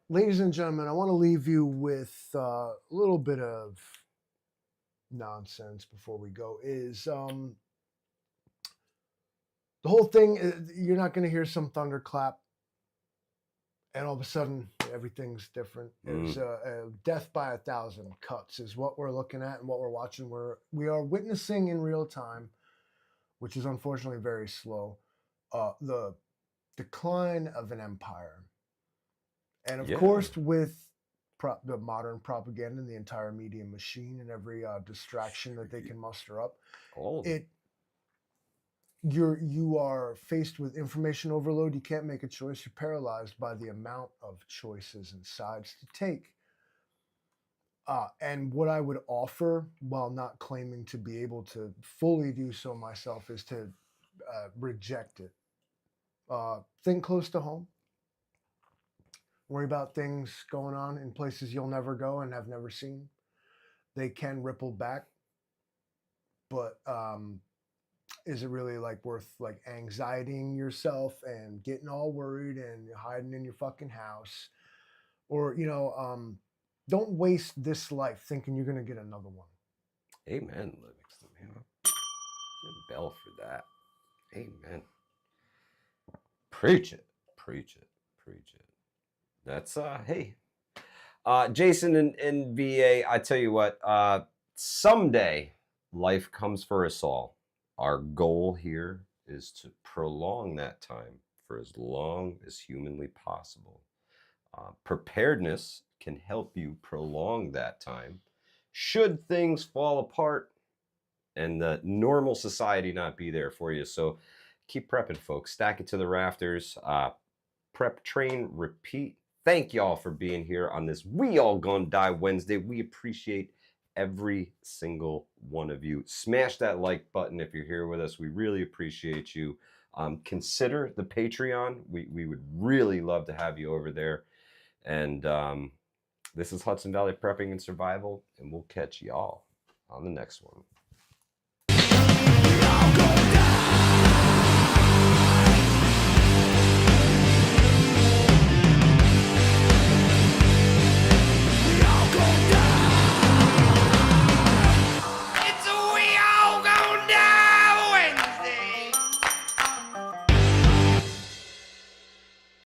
B: Ladies and gentlemen, I want to leave you with a little bit of nonsense before we go. The whole thing, you're not going to hear some thunderclap and all of a sudden everything's different. There's a death by 1,000 cuts is what we're looking at and what we're watching. We are witnessing in real time, which is unfortunately very slow, the decline of an empire. And of course, with the modern propaganda and the entire media machine and every distraction that they can muster up, you are faced with information overload. You can't make a choice. You're paralyzed by the amount of choices and sides to take. And what I would offer, while not claiming to be able to fully do so myself, is to reject it. Think close to home. Worry about things going on in places you'll never go and have never seen. They can ripple back, but is it really worth anxietying yourself and getting all worried and hiding in your fucking house? Or, don't waste this life thinking you're going to get another one.
A: Amen, Livingston. Good bell for that. Amen. Preach it. Preach it. Preach it. That's, hey. Jason and VA, I tell you what, someday life comes for us all. Our goal here is to prolong that time for as long as humanly possible. Preparedness can help you prolong that time should things fall apart and the normal society not be there for you. So keep prepping, folks. Stack it to the rafters. Prep, train, repeat. Thank y'all for being here on this We All Gonna Die Wednesday. We appreciate every single one of you. Smash that like button if you're here with us. We really appreciate you. Consider the Patreon. We would really love to have you over there. And this is Hudson Valley Prepping and Survival, and we'll catch y'all on the next one.